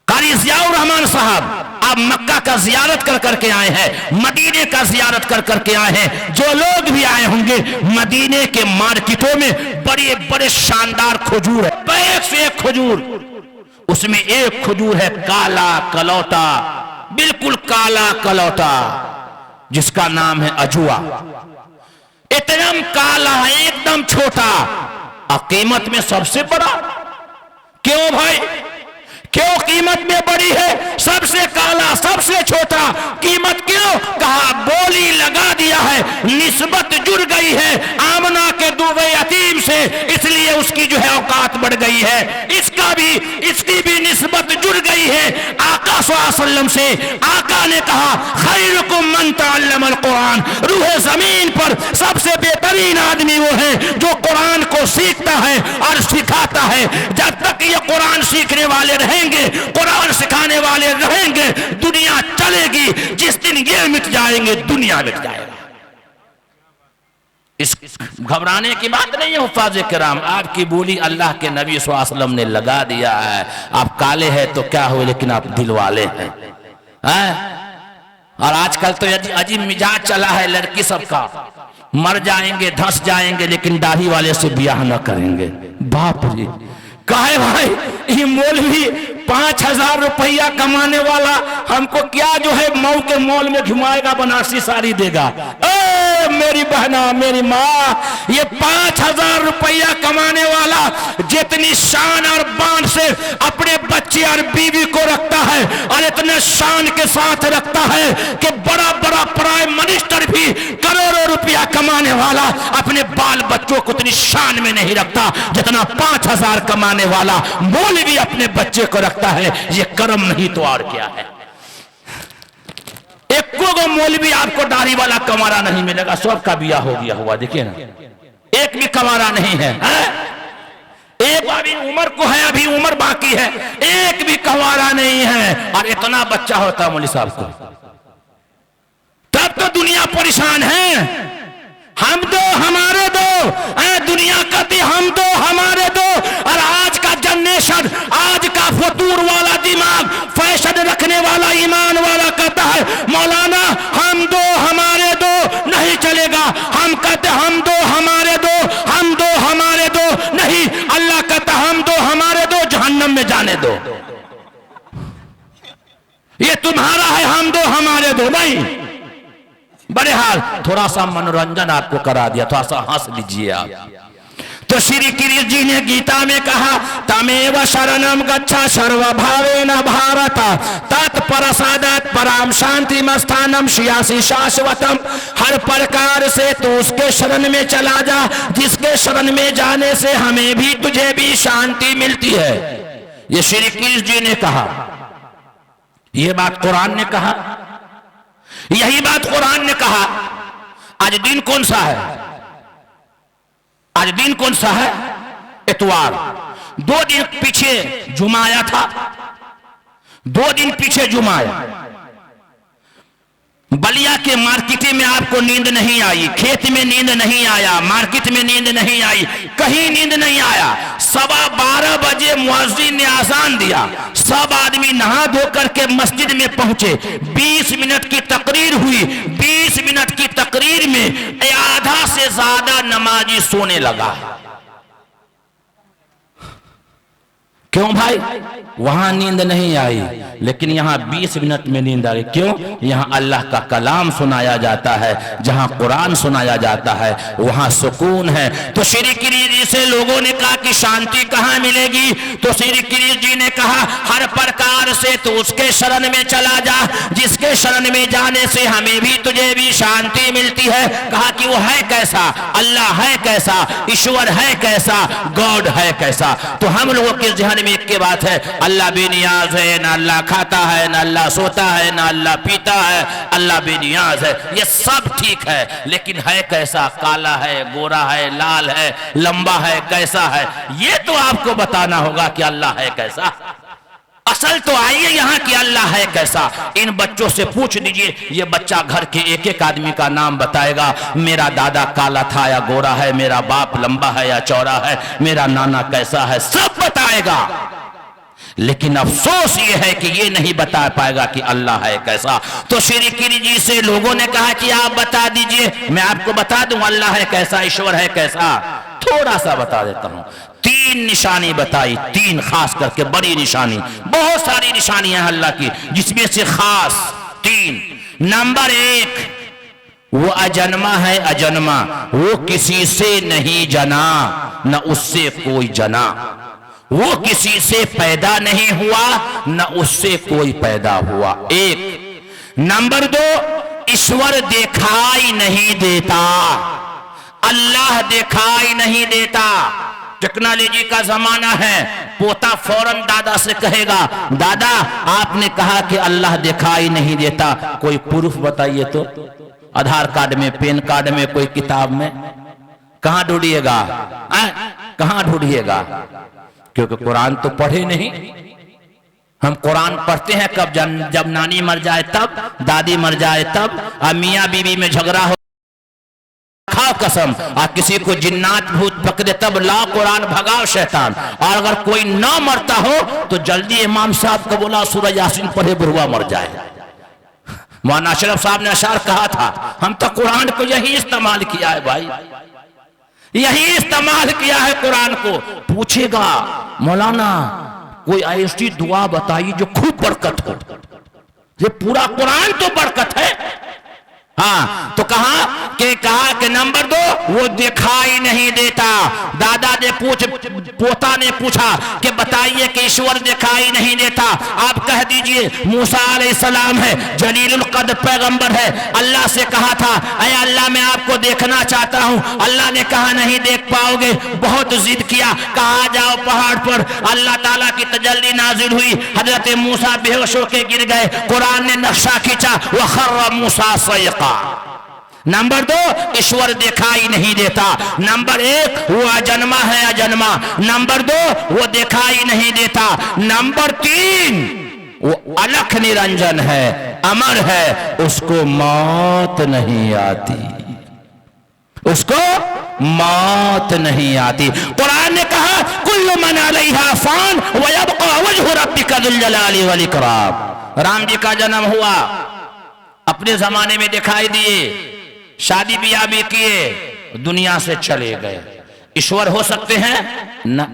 कारी जियाउर रहमान साहब आप मक्का का जियारत कर करके आए हैं, मदीने का जियारत कर करके आए हैं। जो लोग भी आए होंगे, मदीने के मार्केटों में बड़े बड़े शानदार खजूर है, एक से एक खजूर। उसमें एक खजूर है काला कलौटा, बिल्कुल काला कलौटा, जिसका नाम है अजुआ। एकदम काला, एकदम छोटा और कीमत में सबसे बड़ा। क्यों भाई, क्यों कीमत में बड़ी है? सबसे काला, सबसे छोटा, कीमत क्यों? कहा बोली लगा दिया है, निस्बत जुड़ गई है आमना के दूवे यतीम से, इसलिए उसकी जो है औकात बढ़ गई है। इसकी भी निस्बत जुड़ गई है आका सल्लल्लाहु अलैहि वसल्लम से। आका ने कहा खैरुकुम मन तअल्लमल कुरान, रूहे जमीन पर सबसे बेहतरीन आदमी वो है जो कुरान को सीखता है और सिखाता है। जब तक ये कुरान सीखने वाले रहेंगे, कुरान सिखाने वाले रहेंगे, दुनिया चलेगी। जिस दिन ये मिट जाएंगे, दुनिया मिट जाएगा। इस घबराने की बात नहीं है हुफ़ाज़े किराम। आपकी बोली अल्लाह के नबी सल्लल्लाहु अलैहि वसल्लम ने लगा दिया है। आप काले हैं तो क्या हुए, लेकिन आप दिल वाले हैं। और आजकल तो अजीब मिजाज चला है लड़की सबका, मर जाएंगे, धंस जाएंगे, लेकिन दाढ़ी वाले से ब्याह न करेंगे। बाप रे, काहे भाई, ये मौलवी 5000 रुपया कमाने वाला हमको क्या जो है मऊ के मॉल में घुमाएगा, बनारसी साड़ी देगा। मेरी बहना, मेरी माँ, ये 5000 रुपया कमाने वाला जितनी शान और बान से अपने बच्चे और बीवी को रखता है, और इतने शान के साथ रखता है कि बड़ा बड़ा प्राइम मिनिस्टर भी करोड़ों रुपया कमाने वाला अपने बाल बच्चों को उतनी शान में नहीं रखता जितना 5000 कमाने वाला मौलवी अपने बच्चे को रखता है। ये कर्म नहीं तो और क्या है। एक को मौलवी आपको दाढ़ी वाला कमारा नहीं मिलेगा, सबका ब्याह हो गया हुआ, देखिए ना, एक भी कमारा नहीं है, एक अभी उम्र को है, अभी उम्र बाकी है, एक भी कमारा नहीं है। और इतना बच्चा होता है मौलवी साहब को, तब तो दुनिया परेशान है। हम दो हमारे दो, दुनिया कहती हम दो हमारे दो। और आज का जनरेशन, आज का फतूर वाला दिमाग, फैशन रखने वाला, ईमान वाला कहता है मौलाना हम दो हमारे दो नहीं चलेगा। हम कहते हम दो हमारे दो, हम दो हमारे दो। बहरहाल थोड़ा सा मनोरंजन आपको करा दिया, थोड़ा सा हंस लीजिए आप। तो श्री कृष्ण जी ने गीता में कहा तमेव शरणम गच्छा सर्वभावेन भारत तत्प्रसादात् पराम शांति स्थानम श्यासी शाश्वतम। हर प्रकार से तो उसके शरण में चला जा जिसके शरण में जाने से हमें भी तुझे भी शांति मिलती है। ये श्री कृष्ण जी ने कहा, यह बात कुरान ने कहा, यही बात कुरान ने कहा। आज दिन कौन सा है? आज दिन कौन सा है? इतवार। 2 दिन पीछे जुमा आया था, 2 दिन पीछे जुमा आया। बलिया के मार्केट में आपको नींद नहीं आई, खेत में नींद नहीं आया, मार्केट में नींद नहीं आई, कहीं नींद नहीं आया। 12:15 बजे मुअज्जिन ने आज़ान दिया, सब आदमी नहा धो करके मस्जिद में पहुंचे। 20 मिनट की तकरीर हुई, 20 मिनट की तकरीर में आधा से ज्यादा नमाजी सोने लगा। क्यों भाई? वहां नींद नहीं आई, लेकिन यहां 20 मिनट में नींद आ गई। क्यों? यहां अल्लाह का कलाम सुनाया जाता है, जहां कुरान सुनाया जाता है वहां सुकून है। तो श्री कृष्ण जी से लोगों ने कहा कि शांति कहां मिलेगी? तो श्री कृष्ण जी ने कहा हर प्रकार से तो उसके शरण में चला जा जिसके शरण में जाने से हमें भी तुझे भी शांति मिलती है। कहा कि वो है कैसा? अल्लाह है कैसा? ईश्वर है कैसा? गॉड है कैसा? तो हम लोगों के जहन में एक के बात है, अल्लाह बेनियाज है, ना अल्लाह खाता है, ना अल्लाह सोता है, ना अल्लाह पीता है, अल्लाह बेनियाज है। ये सब ठीक है, लेकिन है कैसा? काला है, गोरा है, लाल है, लंबा है, कैसा है? ये तो आपको बताना होगा कि अल्लाह है कैसा। असल तो आइए यहाँ कि अल्लाह है कैसा। इन बच्चों से पूछ दीजिए, ये बच्चा घर के एक एक आदमी का नाम बताएगा। मेरा दादा काला था या गोरा है, मेरा बाप लंबा है या चौड़ा है, मेरा नाना कैसा है, सब बताएगा। लेकिन अफसोस ये है कि ये नहीं बता पाएगा कि अल्लाह है कैसा। तो श्री कृष्ण जी से लोगों ने कहा कि आप बता दीजिए। मैं आपको बता दूं अल्लाह है कैसा, ईश्वर है कैसा। थोड़ा सा बता देता हूं। 3 निशानी बताई, 3 खास करके बड़ी निशानी। बहुत सारी निशानियां अल्लाह की, जिसमें से खास 3। नंबर 1, वो अजन्मा है, अजन्मा। वो किसी से नहीं जना, न उससे कोई जना। वो किसी से पैदा नहीं हुआ, न उससे कोई पैदा हुआ। 1। नंबर 2, ईश्वर दिखाई नहीं देता, अल्लाह दिखाई नहीं देता। टेक्नोलॉजी का जमाना है, पोता फौरन दादा से कहेगा दादा आपने कहा कि अल्लाह दिखाई नहीं देता, कोई प्रूफ बताइए तो। आधार कार्ड में, पैन कार्ड में, कोई किताब में? कहां ढूंढिएगा? कहां ढूंढिएगा? क्योंकि कुरान तो पढ़े नहीं। हम कुरान पढ़ते हैं कब? जब नानी मर जाए तब, दादी मर जाए तब, मियाँ बीवी में झगड़ा हो, खाओ कसम, और किसी को जिन्नात भूत पकड़े तब लाओ कुरान, भगाओ शैतान। और अगर कोई ना मरता हो तो जल्दी इमाम साहब को बोला सूरह यासीन पढ़े, बुढ़वा मर जाए। मौलाना अशरफ साहब ने अशार कहा था, हम तो कुरान को यही इस्तेमाल किया है भाई, यही इस्तेमाल किया है कुरान को। पूछेगा मौलाना कोई ऐसी दुआ बताइए जो खूब बरकत हो। ये पूरा कुरान तो बरकत है। हाँ, तो कहा कि नंबर 2, वो दिखाई नहीं देता। दादा ने पोता ने पूछा कि बताइए कि ईश्वर दिखाई नहीं देता। आप कह दीजिए मूसा अलैहिस्सलाम है, जलीलुल कद्र पैगंबर है। अल्लाह से कहा था अय अल्लाह मैं आपको देखना चाहता हूँ। अल्लाह ने कहा नहीं देख पाओगे। बहुत जिद किया, कहा जाओ पहाड़ पर। अल्लाह ताला की तजल्ली नाजिल हुई, हजरत मूसा बेहोश होकर गिर गए। कुरान ने नक्शा खींचा, वखर्र मूसा सयक़ा। नंबर 2, ईश्वर दिखाई नहीं देता। नंबर 1, वो अजन्मा है, अजन्मा। नंबर 2, वो दिखाई नहीं देता। नंबर 3, वो अलख निरंजन है, अमर है, उसको मौत नहीं आती, उसको मौत नहीं आती। कुरान ने कहा कुल्लु मन अलैहा फान व यबका वजहु रब्बिका ज़ुल जलाली वल इकराम। राम जी का जन्म हुआ, अपने जमाने में दिखाई दिए, शादी ब्याह भी किए, दुनिया से चले गए। ईश्वर हो सकते हैं? न।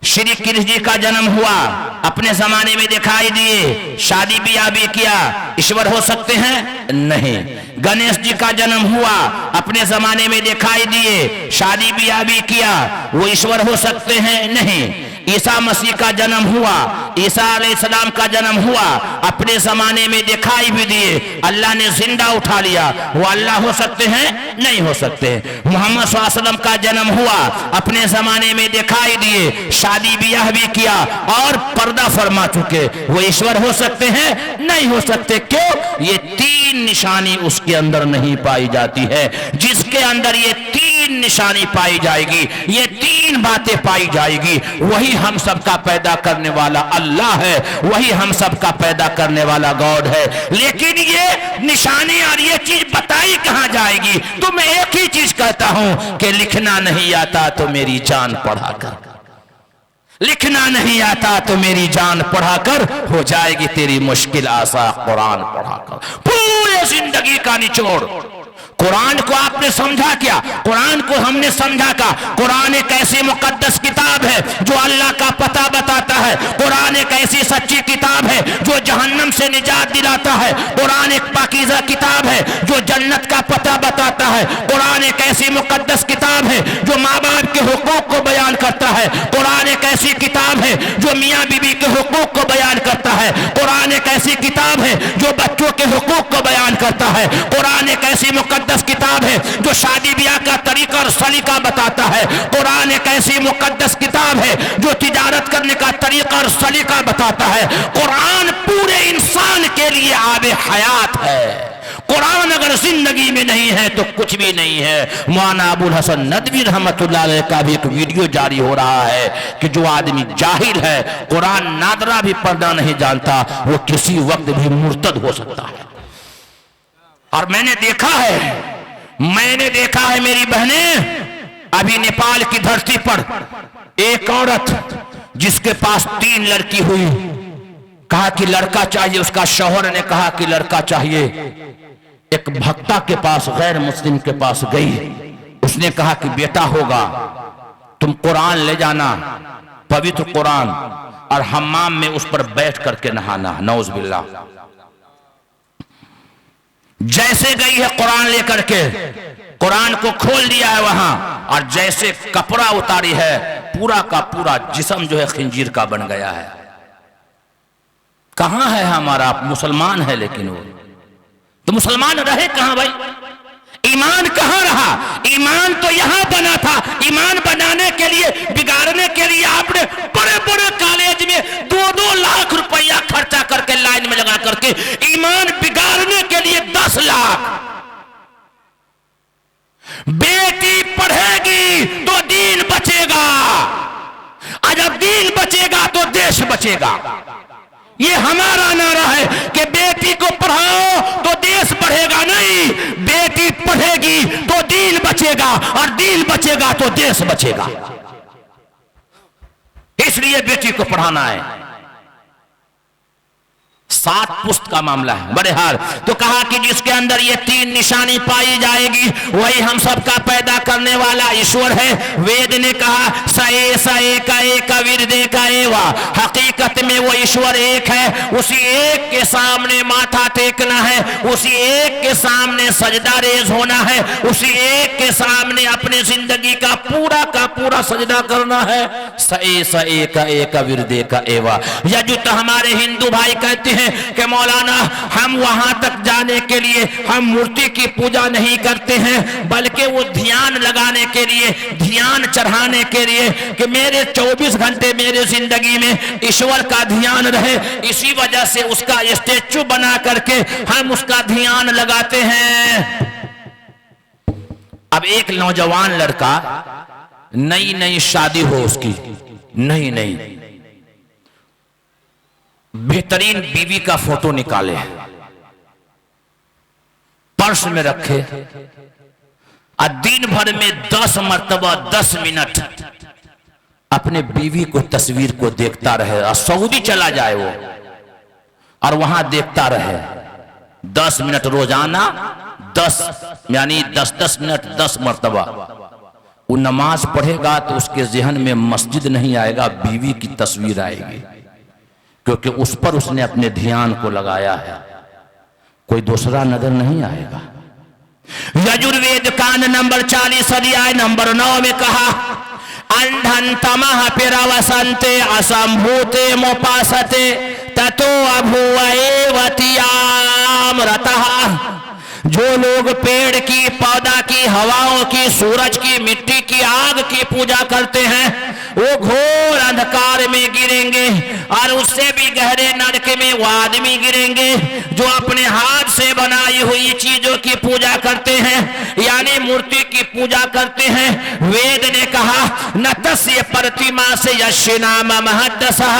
श्री कृष्ण जी का जन्म हुआ, अपने जमाने में दिखाई दिए, शादी ब्याह भी किया, ईश्वर हो सकते हैं? नहीं। गणेश जी का जन्म हुआ, अपने जमाने में दिखाई दिए, शादी ब्याह भी किया, वो ईश्वर हो सकते हैं? नहीं। ईसा मसीह का जन्म हुआ, ईसा अलैहिस्सलाम का जन्म हुआ, अपने जमाने में दिखाई भी दिए, अल्लाह ने जिंदा उठा लिया, वो अल्लाह हो सकते हैं? नहीं हो सकते। मोहम्मद सल्लल्लाहु अलैहि वसल्लम का जन्म हुआ, अपने जमाने में दिखाई दिए, शादी ब्याह भी किया और पर्दा फरमा चुके, वो ईश्वर हो सकते हैं? नहीं हो सकते। क्यों? ये तीन निशानी उसके अंदर नहीं पाई जाती है। जिसके अंदर ये तीन निशानी पाई जाएगी, ये तीन बातें पाई जाएगी, वही हम सबका पैदा करने वाला अल्लाह है, वही हम सबका पैदा करने वाला गॉड है। लेकिन ये निशानी और ये चीज बताई कहां जाएगी? तो मैं एक ही चीज कहता हूं कि लिखना नहीं आता तो मेरी जान पढ़ा कर, लिखना नहीं आता तो मेरी जान पढ़ाकर हो जाएगी तेरी मुश्किल आसा। कुरान पढ़ाकर पूरे जिंदगी का निचोड़। कुरान को आपने समझा क्या? कुरान को हमने समझा का। कुरान एक ऐसी मुकद्दस किताब है जो अल्लाह का पता बताता है। कुरान एक ऐसी सच्ची किताब है जो जहन्नम से निजात दिलाता है। कुरान एक पाकीज़ा किताब है जो जन्नत का पता बताता है। कुरान एक ऐसी मुकद्दस किताब है जो माँ बाप के हुकूक को बयान करता है। कुरान एक ऐसी किताब है जो मियाँ बीवी के हुकूक को बयान करता है। कुरान एक ऐसी किताब है जो बच्चों के हुकूक को बयान करता है। कुरान एक ऐसी मुकद्दस किताब है जो शादी ब्याह का तरीका और सलीका बताता है। कुरान एक ऐसी मुकद्दस किताब है जो तिजारत करने का तरीका और सलीका बताता है। कुरान पूरे इंसान के लिए आबे हयात है। कुरान अगर जिंदगी में नहीं है तो कुछ भी नहीं है। मौलाना अबुल हसन नदवी रहमतुल्लाह अलैह का भी एक वीडियो जारी हो रहा है कि जो आदमी जाहिल है, कुरान नादरा भी पढ़ना नहीं जानता, वो किसी वक्त भी मुर्तद हो सकता है। और मैंने देखा है मेरी बहनें, अभी नेपाल की धरती पर एक औरत जिसके पास 3 लड़की हुई, कहा कि लड़का चाहिए, उसका शौहर ने कहा कि लड़का चाहिए। एक भक्ता के पास, गैर मुस्लिम के पास गई, उसने कहा कि बेटा होगा, तुम कुरान ले जाना, पवित्र कुरान, और हम्माम में उस पर बैठ करके नहाना। नौज बिल्लाह। जैसे गई है कुरान लेकर के, कुरान को खोल दिया है वहां, और जैसे कपड़ा उतारी है, पूरा का पूरा जिस्म जो है खिंजीर का बन गया है। कहां है हमारा मुसलमान है, लेकिन वो तो मुसलमान रहे कहां भाई? ईमान कहां रहा? ईमान तो यहां बना था। ईमान बनाने के लिए, बिगाड़ने के लिए आपने बड़े बड़े कॉलेज में 2-2 लाख रुपया खर्चा करके लाइन में लगा करके ईमान बिगाड़ने के लिए 10 लाख। बेटी पढ़ेगी तो दीन बचेगा, और जब दीन बचेगा तो देश बचेगा। ये हमारा नारा है कि बेटी को पढ़ाओ तो देश बढ़ेगा। नहीं, बेटी पढ़ेगी तो दीन बचेगा, और दीन बचेगा तो देश बचेगा। इसलिए बेटी को पढ़ाना है। 7 पुस्त का मामला है। बड़े हाल तो कहा कि जिसके अंदर ये 3 निशानी पाई जाएगी, वही हम सबका पैदा करने वाला ईश्वर है। वेद ने कहा सए सए का एक विरदे का एवा, हकीकत में वो ईश्वर एक है। उसी एक के सामने माथा टेकना है, उसी एक के सामने सजदा रेज होना है, उसी एक के सामने अपने जिंदगी का पूरा सजदा करना है। सए सए का एक विरदे का एवा। या जो तो हमारे हिंदू भाई कहते हैं कि मौलाना हम वहां तक जाने के लिए हम मूर्ति की पूजा नहीं करते हैं, बल्कि वो ध्यान लगाने के लिए, ध्यान चढ़ाने के लिए कि मेरे 24 घंटे मेरे जिंदगी में ईश्वर का ध्यान रहे, इसी वजह से उसका स्टेचू बना करके हम उसका ध्यान लगाते हैं। अब एक नौजवान लड़का, नई शादी हो उसकी, नई बेहतरीन बीवी का फोटो निकाले, पर्स में रखे, और दिन भर में 10 मरतबा 10 मिनट अपने बीवी को तस्वीर को देखता रहे, और सऊदी चला जाए वो और वहां देखता रहे 10 मिनट रोजाना, 10 यानी 10-10 मिनट 10 मरतबा। वो नमाज पढ़ेगा तो उसके जहन में मस्जिद नहीं आएगा, बीवी की तस्वीर आएगी, क्योंकि उस पर उसने अपने ध्यान को लगाया है, कोई दूसरा नजर नहीं आएगा। यजुर्वेद कांड नंबर 40 अध्याय नंबर 9 में कहा, अंधन तमः पिरवसन्ते असंभूते मोपासते ततो अभूवैवतियाम रतः। जो लोग पेड़ की, पौधा की, हवाओं की, सूरज की, मिट्टी की, आग की पूजा करते हैं वो घोर अंधकार में गिरेंगे, और उससे भी गहरे नरक में वो आदमी गिरेंगे जो अपने हाथ से बनाई हुई चीजों की पूजा करते हैं, यानी मूर्ति की पूजा करते हैं। वेद ने कहा न तस्य प्रतिमा से यस्य नाम महद्दसः,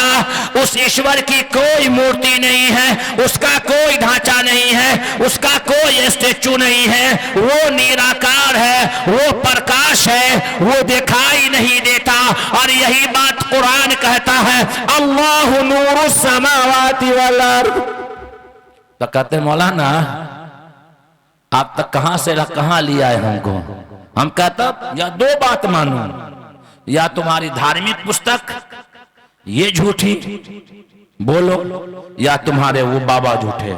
उस ईश्वर की कोई मूर्ति नहीं है, उसका कोई ढांचा नहीं है, उसका कोई स्टेचू नहीं है, वो निराकार है, वो प्रकाश है, वो दिखाई नहीं देता। और यही बात कुरान कहता है, अल्लाहु नूरुस समावाति वल अर्द। तो कहते हैं मौलाना आप तक कहां से कहां लिया है हमको? हम कहता या दो बात मानो, या तुम्हारी धार्मिक पुस्तक ये झूठी बोलो, या तुम्हारे वो बाबा झूठे,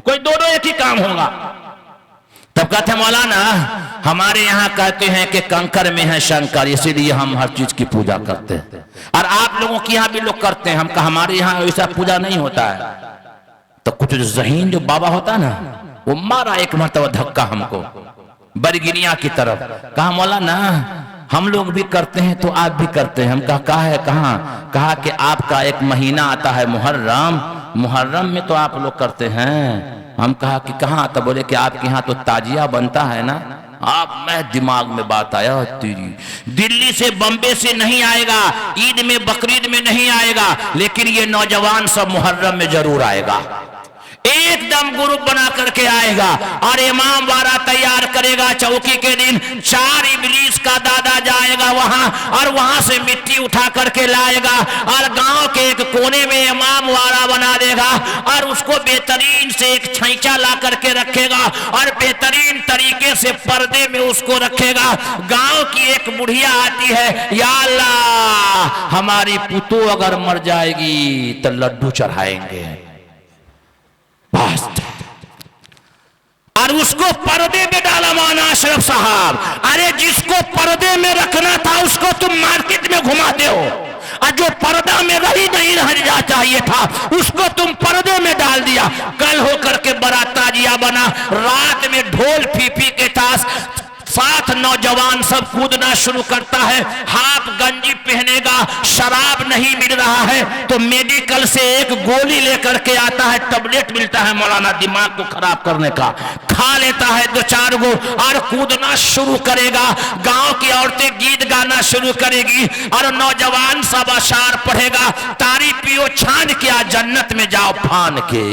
कोई दोनों एक ही काम होगा। तब कहते हैं मौलाना हमारे यहाँ कहते हैं कि कंकर में है शंकर, इसीलिए हम हर चीज की पूजा करते हैं, और आप लोगों के यहाँ भी लोग करते हैं। हम कहा हमारे यहाँ ऐसा पूजा नहीं होता है। तो कुछ जहीन जो बाबा होता है ना, वो मारा एक मरतबा धक्का हमको बरगिनिया की तरफ, कहा मौलाना हम लोग भी करते हैं तो आप भी करते हैं। हम कहा है कहाँ? कहा कि आपका एक महीना आता है मुहर्रम, मुहर्रम में तो आप लोग करते हैं। हम कहा कि कहाँ? तो बोले कि आपके यहाँ तो ताजिया बनता है ना। आप मैं दिमाग में बात आया तेरी, दिल्ली से बम्बे से नहीं आएगा, ईद में बकरीद में नहीं आएगा, लेकिन ये नौजवान सब मुहर्रम में जरूर आएगा, एकदम ग्रुप बना करके आएगा, और इमाम वारा तैयार करेगा चौकी के दिन। 4 इबलीस का दादा जाएगा वहां, और वहां से मिट्टी उठा करके लाएगा, और गांव के एक कोने में इमाम वारा बना देगा, और उसको बेहतरीन से एक छैचा ला करके रखेगा, और बेहतरीन तरीके से पर्दे में उसको रखेगा। गांव की एक बुढ़िया आती है, या अल्लाह हमारी पुतू अगर मर जाएगी तो लड्डू चढ़ाएंगे, और उसको पर्दे में डाला मौलाना अशरफ साहब। अरे जिसको पर्दे में रखना था उसको तुम मार्केट में घुमाते हो, और जो पर्दा में रही नहीं रहना चाहिए था उसको तुम पर्दे में डाल दिया। कल होकर के बड़ा ताजिया बना, रात में ढोल पी के ताश, 7 नौजवान सब कूदना शुरू करता है, हाफ गंजी पहनेगा, शराब नहीं मिल रहा है तो मेडिकल से एक गोली लेकर के आता है, टैबलेट मिलता है मौलाना दिमाग को खराब करने का, खा लेता है 2-4 गो और कूदना शुरू करेगा। गांव की औरतें गीत गाना शुरू करेगी और नौजवान सब अशार पढ़ेगा, तारी पियो छान के जन्नत में जाओ फान के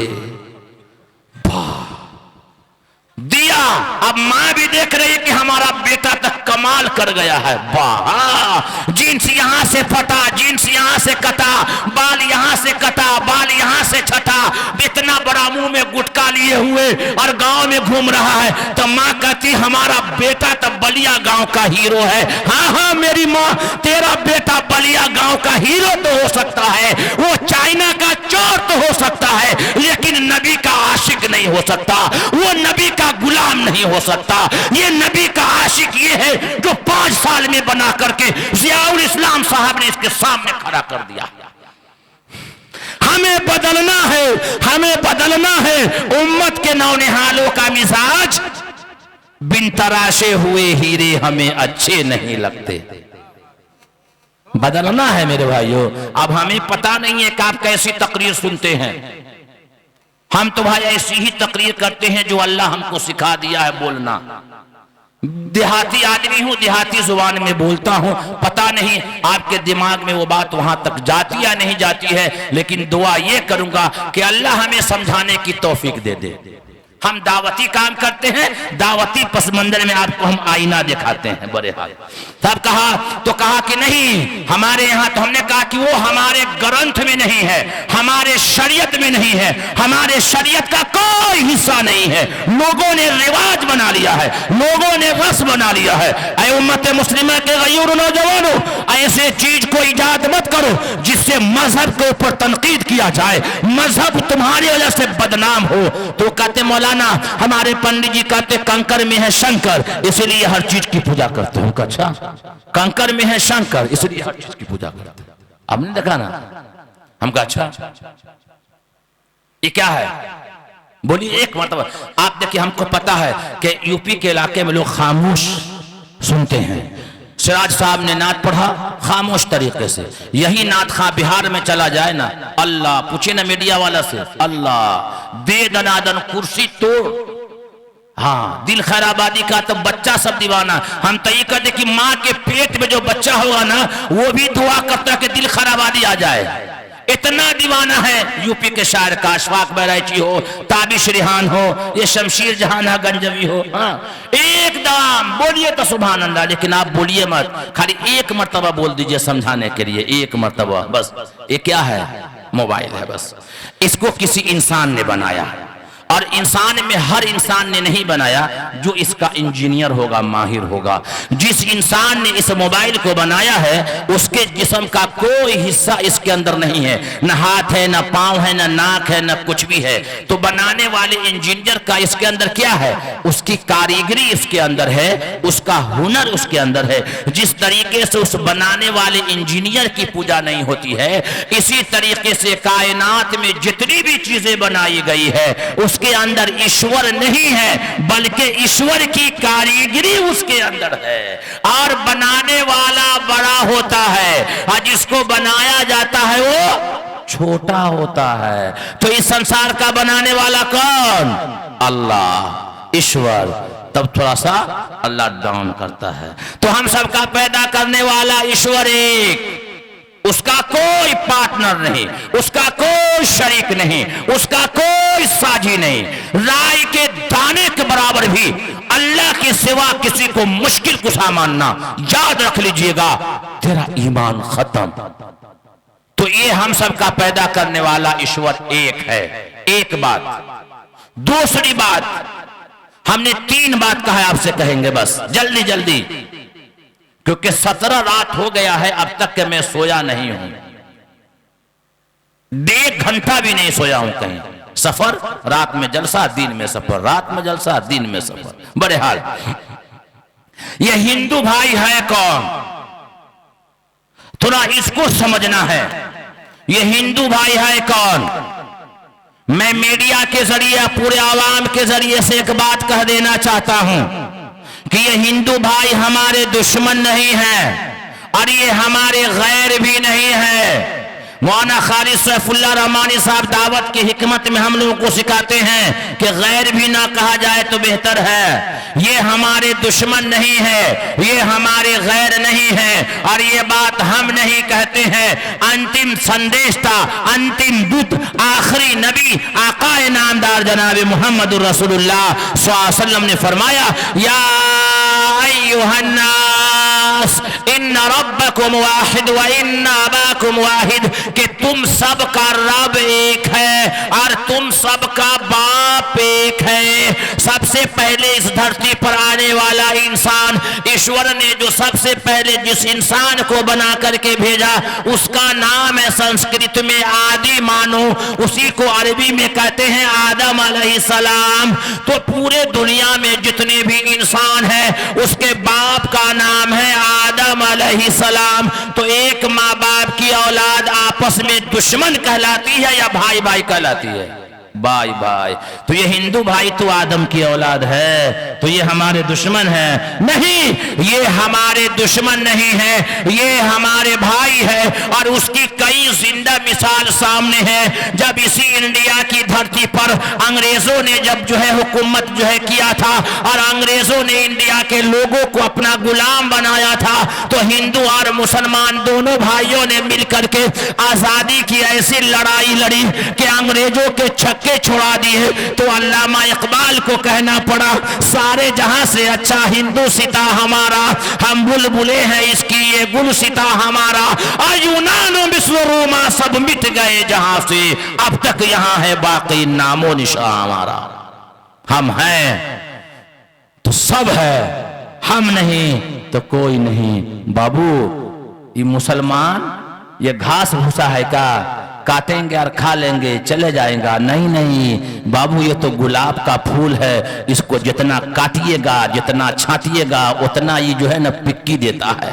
दिया। अब माँ भी देख रही है कि हमारा बेटा तक कमाल कर गया है, वाह, जींस यहां से फटा, जींस यहां से कटा, बाल यहां से कटा, बाल यहां से छटा, इतना बड़ा मुंह में गुटखा लिए हुए और गांव में घूम रहा है। तो माँ कहती हमारा बेटा तो बलिया गांव का हीरो है। हाँ हाँ मेरी माँ, तेरा बेटा बलिया गांव का हीरो तो हो सकता है, वो चाइना का चोर तो हो सकता है, लेकिन नबी का आशिक नहीं हो सकता, वो नबी का गुलाम नहीं हो सकता। ये नबी का आशिक ये है जो 5 साल में बना करके जियाउल इस्लाम साहब ने इसके सामने खड़ा कर दिया। हमें बदलना है, हमें बदलना है। उम्मत के नौनिहालों का मिजाज बिन तराशे हुए हीरे हमें अच्छे नहीं लगते। बदलना है मेरे भाइयों। अब हमें पता नहीं है कि आप कैसी तकरीर सुनते हैं, हम तो भाई ऐसी ही तकरीर करते हैं जो अल्लाह हमको सिखा दिया है बोलना। देहाती आदमी हूं, देहाती जुबान में बोलता हूं, पता नहीं आपके दिमाग में वो बात वहां तक जाती या नहीं जाती है, लेकिन दुआ ये करूंगा कि अल्लाह हमें समझाने की तौफीक दे दे। हम दावती काम करते हैं, दावती पस मंजर में आपको हम आईना दिखाते हैं बड़े हाल। तब कहा कि नहीं हमारे यहाँ, तो हमने कहा कि वो हमारे ग्रंथ में नहीं है, हमारे शरीयत में नहीं है, हमारे शरीयत का कोई कोई हिस्सा नहीं है। लोगों ने रिवाज बना लिया है, लोगों ने रस्म बना लिया है। ऐ उम्मत मुस्लिमा के गयूर नौजवानों, ऐसे चीज को इजाद मत करो जिससे मजहब के ऊपर तनकीद किया जाए, मजहब तुम्हारी वजह से बदनाम हो। तो कहते मौलाना हमारे पंडित जी कहते कंकर में है शंकर इसलिए हर चीज की पूजा करते हो। अच्छा, कंकर में है शंकर इसलिए हर चीज की पूजा करते हो। आपने देखा ना? हम कहा अच्छा ये क्या है? बोलिए एक मरतबा। आप देखिए, हमको पता है कि यूपी के इलाके में लोग खामोश सुनते हैं। सिराज साहब ने नात पढ़ा खामोश तरीके से, यही नात खा बिहार में चला जाए ना, अल्लाह पूछे ना मीडिया वाला से, अल्लाह दे दनादन कुर्सी तोड़। हाँ, दिल खैराबादी का तो बच्चा सब दीवाना। हम तो ये कहते कि माँ के पेट में जो बच्चा होगा ना वो भी दुआ करता है कि दिल खैराबादी आ जाए। इतना दीवाना है यूपी के शायर का। अशफाक बहराइची हो, ताबिश रिहान हो, ये शमशीर जहान गंजवी हो। हाँ, एकदम बोलिए तो सुभान अल्लाह, लेकिन आप बोलिए मत, खाली एक मर्तबा बोल दीजिए समझाने के लिए, एक मर्तबा बस। ये क्या है? मोबाइल है बस। इसको किसी इंसान ने बनाया, और इंसान में हर इंसान ने नहीं बनाया, जो इसका इंजीनियर होगा, माहिर होगा। जिस इंसान ने इस मोबाइल को बनाया है उसके जिस्म का कोई हिस्सा इसके अंदर नहीं है, न हाथ है, न पांव है, न नाक है, न कुछ भी है। तो बनाने वाले इंजीनियर का इसके अंदर क्या है? उसकी कारीगरी इसके अंदर है, उसका हुनर उसके अंदर है। जिस तरीके से उस बनाने वाले इंजीनियर की पूजा नहीं होती है, इसी तरीके से कायनात में जितनी भी चीजें बनाई गई है उसके अंदर ईश्वर नहीं है, बल्कि ईश्वर की कारीगरी उसके अंदर है। और बनाने वाला बड़ा होता है और जिसको बनाया जाता है वो छोटा होता है। तो इस संसार का बनाने वाला कौन? अल्लाह, ईश्वर। तब थोड़ा सा अल्लाह डाउन करता है। तो हम सबका पैदा करने वाला ईश्वर एक, उसका कोई पार्टनर नहीं, उसका कोई शरीक नहीं, उसका कोई साझी नहीं। राय के दाने के बराबर भी अल्लाह के सिवा किसी को मुश्किल कुशा मानना, याद रख लीजिएगा, तेरा ईमान खत्म। तो ये हम सबका पैदा करने वाला ईश्वर एक है। एक बात। दूसरी बात, हमने 3 बात कहा है, आपसे कहेंगे बस जल्दी जल्दी, क्योंकि 17 रात हो गया है अब तक के मैं सोया नहीं हूं, 1 घंटा भी नहीं सोया हूं। कहीं सफर, रात में जलसा, दिन में सफर, रात में जलसा, दिन में सफर। बड़े हाल। ये हिंदू भाई है कौन? थोड़ा इसको समझना है। ये हिंदू भाई है कौन? मैं मीडिया के जरिए, पूरे आवाम के जरिए से एक बात कह देना चाहता हूं कि ये हिंदू भाई हमारे दुश्मन नहीं है और ये हमारे गैर भी नहीं है। मौलाना खालिद सैफुल्लाह रहमानी साहब दावत की हिकमत में हम लोगों को सिखाते हैं कि गैर भी ना कहा जाए तो बेहतर है। ये हमारे दुश्मन नहीं है, ये हमारे गैर नहीं है, और ये बात हम नहीं कहते हैं। अंतिम संदेश था, अंतिम दूत, आखिरी नबी, आकाए नामदार जनाब मोहम्मद रसूलुल्लाह सल्लल्लाहु अलैहि वसल्लम ने फरमाया, या अय्युहन्नास इन्न रब्बकुम वाहिद व इन्न अबाकुम वाहिद, कि तुम सब का रब एक है और तुम सब का बाप एक है। सबसे पहले इस धरती पर आने वाला इंसान, ईश्वर ने जो सबसे पहले जिस इंसान को बना करके भेजा उसका नाम है संस्कृत में आदि मानो, उसी को अरबी में कहते हैं आदम अलैहिस्सलाम। तो पूरे दुनिया में जितने भी इंसान हैं उसके बाप का नाम है आदम अलैहिस्सलाम। तो एक माँ बाप की औलाद आपस में दुश्मन कहलाती है या भाई भाई कहलाती है? भाई भाई। तो ये हिंदू भाई तो आदम की औलाद है, तो ये हमारे दुश्मन है? नहीं, ये हमारे दुश्मन नहीं है, ये हमारे भाई है। और उसकी कई जिंदा मिसाल सामने है। जब इसी इंडिया की धरती पर अंग्रेजों ने जब जो है हुकूमत जो है किया था और अंग्रेजों ने इंडिया के लोगों को अपना गुलाम बनाया था, तो हिंदू और मुसलमान दोनों भाइयों ने मिलकर के आजादी की ऐसी लड़ाई लड़ी कि अंग्रेजों के छक्के छोड़ा दिए। तो अल्लामा इकबाल को कहना पड़ा, सारे जहां से अच्छा हिंदू सिता हमारा, हम बुलबुले हैं इसकी ये गुल सिता हमारा। यूनानो मिस्र सब मिट गए जहां से, अब तक यहां है बाकी नामो निशा हमारा। हम हैं तो सब है, हम नहीं तो कोई नहीं। बाबू ये मुसलमान ये घास भूसा है क्या, काटेंगे और खा लेंगे चले जाएगा? नहीं नहीं बाबू, ये तो गुलाब का फूल है, इसको जितना काटिएगा जितना छांटिएगा उतना ये जो है ना पिक्की देता है।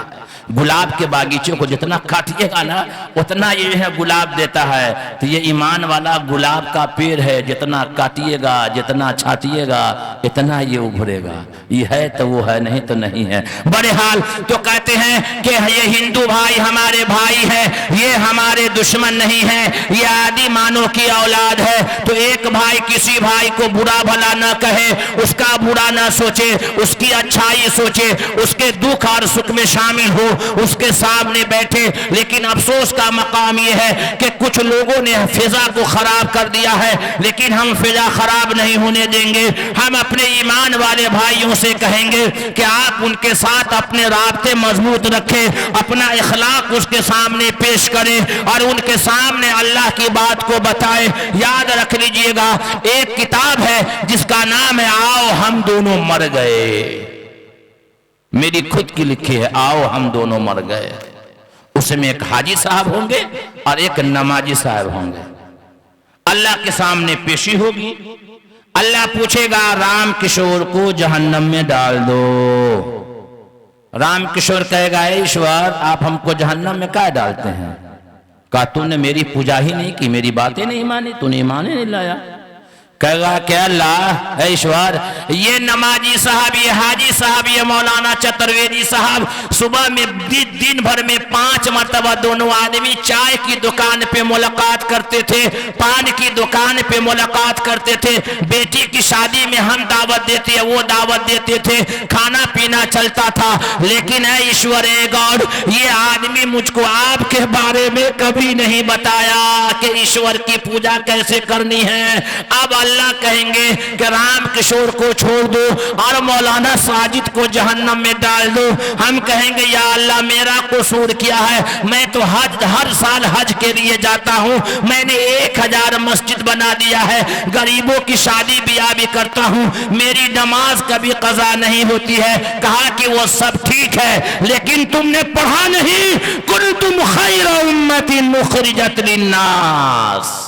गुलाब के बागीचे को जितना काटिएगा ना उतना ये है गुलाब देता है। तो ये ईमान वाला गुलाब का पेड़ है, जितना काटिएगा जितना छाटिएगा इतना ये उभरेगा। ये है तो वो है, नहीं तो नहीं है। बड़े हाल तो कहते हैं कि ये हिंदू भाई हमारे भाई है, ये हमारे दुश्मन नहीं है, ये आदि मानव की औलाद है। तो एक भाई किसी भाई को बुरा भला न कहे, उसका बुरा न सोचे, उसकी अच्छाई सोचे, उसके दुख और सुख में शामिल हो, उसके सामने बैठे। लेकिन अफसोस का मकाम यह है कि कुछ लोगों ने फिजा को खराब कर दिया है, लेकिन हम फिजा खराब नहीं होने देंगे। हम अपने ईमान वाले भाइयों से कहेंगे कि आप उनके साथ अपने राब्ते मजबूत रखें, अपना इखलाक उसके सामने पेश करें और उनके सामने अल्लाह की बात को बताएं। याद रख लीजिएगा, एक किताब है जिसका नाम है आओ हम दोनों मर गए, मेरी खुद की लिखी है, आओ हम दोनों मर गए। उसमें एक हाजी साहब होंगे और एक नमाजी साहब होंगे। अल्लाह के सामने पेशी होगी, अल्लाह पूछेगा राम किशोर को जहन्नम में डाल दो। राम किशोर कहेगा ईश्वर आप हमको जहन्नम में क्या डालते हैं? कहा तूने मेरी पूजा ही नहीं की, मेरी बातें नहीं मानी, तूने ईमान ही नहीं लाया। कहेगा क्या अल्लाह ईश्वर, ये नमाजी साहब, ये हाजी साहब, ये मौलाना चतुर्वेदी साहब सुबह में दिन भर में 5 मरतबा दोनों आदमी चाय की दुकान पे मुलाकात करते थे, पान की दुकान पे मुलाकात करते थे, बेटी की शादी में हम दावत देते हैं वो दावत देते थे, खाना पीना चलता था। लेकिन है ईश्वर गॉड, ये आदमी मुझको आपके बारे में कभी नहीं बताया कि ईश्वर की पूजा कैसे करनी है। अब अल्लाह कहेंगे कि राम किशोर को छोड़ दो और मौलाना साजिद को जहन्नम में डाल दो। हम कहेंगे या अल्लाह मेरा कसूर क्या है, मैं तो हर साल हज के लिए जाता हूँ, मैंने 1000 मस्जिद बना दिया है, गरीबों की शादी ब्याह भी करता हूँ, मेरी नमाज कभी कज़ा नहीं होती है। कहा कि वो सब ठीक है लेकिन तुमने पढ़ा नहीं, कुंतुम खैरा उम्मतिन उखरिजत लिन्नास,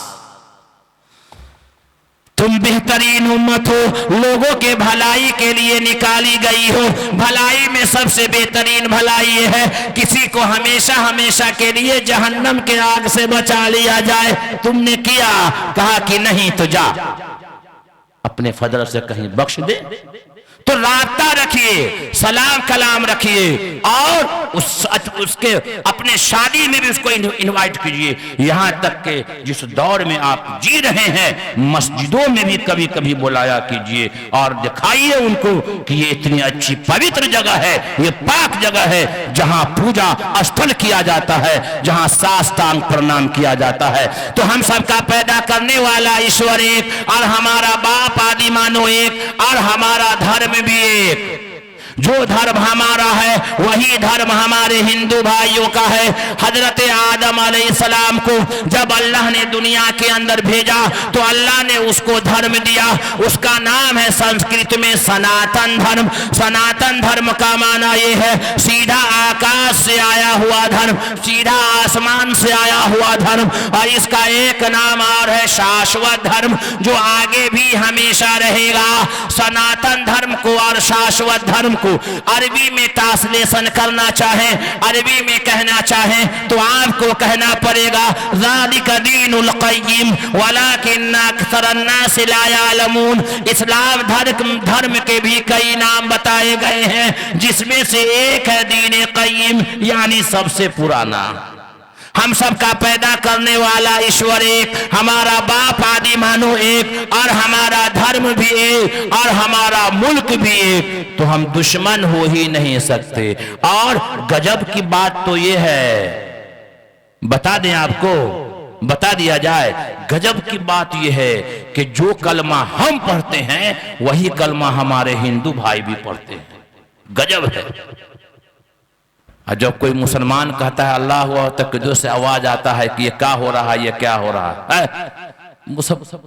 तुम बेहतरीन उम्मत हो, लोगों के भलाई के लिए निकाली गई हो। भलाई में सबसे बेहतरीन भलाई ये है किसी को हमेशा हमेशा के लिए जहन्नम के आग से बचा लिया जाए। तुमने किया? कहा कि नहीं, तो जा अपने फजल से कहीं बख्श दे। तो राब्ता रखिए, सलाम कलाम रखिए और उसके अपने शादी में भी उसको इनवाइट कीजिए। यहां तक के जिस दौर में आप जी रहे हैं मस्जिदों में भी कभी कभी बुलाया कीजिए और दिखाइए उनको कि ये इतनी अच्छी पवित्र जगह है, ये पाक जगह है जहां पूजा स्थल किया जाता है, जहां साष्टांग प्रणाम किया जाता है। तो हम सबका पैदा करने वाला ईश्वर एक और हमारा बाप आदि मानो एक और हमारा धर्म भी एक। जो धर्म हमारा है वही धर्म हमारे हिंदू भाइयों का है। हजरत आदम अलैहिस्सलाम को जब अल्लाह ने दुनिया के अंदर भेजा तो अल्लाह ने उसको धर्म दिया, उसका नाम है संस्कृत में सनातन धर्म। सनातन धर्म का माना यह है सीधा आकाश से आया हुआ धर्म, सीधा आसमान से आया हुआ धर्म। और इसका एक नाम और है शाश्वत धर्म, जो आगे भी हमेशा रहेगा। सनातन धर्म को और शाश्वत धर्म को अरबी में ट्रांसलेशन करना चाहें, अरबी में कहना चाहें तो आपको कहना पड़ेगा ज़ालिका दीनुल क़य्यिम वलाकिन्न अक्सरन्नास ला यअलमून। इस्लाम धर्म के भी कई नाम बताए गए हैं जिसमें से एक है दीन क़य्यिम, यानी सबसे पुराना। हम सबका पैदा करने वाला ईश्वर एक, हमारा बाप आदि मानो एक और हमारा धर्म भी एक और हमारा मुल्क भी एक। तो हम दुश्मन हो ही नहीं सकते। और गजब की बात तो ये है, बता दें आपको, बता दिया जाए, गजब की बात यह है कि जो कलमा हम पढ़ते हैं वही कलमा हमारे हिंदू भाई भी पढ़ते हैं। गजब है। और जब कोई मुसलमान कहता है अल्लाह हुआ तकदीर से आवाज आता है कि ये क्या हो रहा है, ये क्या हो रहा है,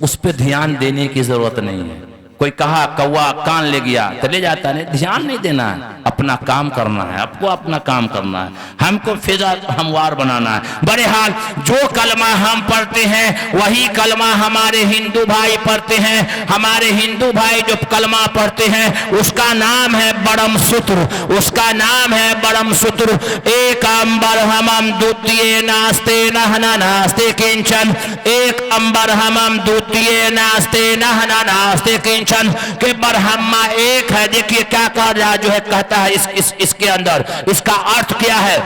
उस पर ध्यान देने की जरूरत नहीं है। कोई कहा कौवा कान ले गया तो ले जाता नहीं, ध्यान नहीं देना है, अपना काम करना है, आपको अपना काम करना है, हमको फिजा हमवार बनाना है। बहरहाल जो कलमा हम पढ़ते हैं वही कलमा हमारे हिंदू भाई पढ़ते हैं। हमारे हिंदू भाई जो कलमा पढ़ते हैं उसका नाम है बड़म सूत्र, उसका नाम है बड़म सूत्र। एक अंबर हमम द्वितीय नास्ते नहना नास्ते किंचन, एक अंबर हमम द्वितीय नास्ते नहना नास्ते किंचन के ब्रह्मा एक है। देखिए क्या कह रहा जो है, कहता है इसके अंदर इसका अर्थ क्या है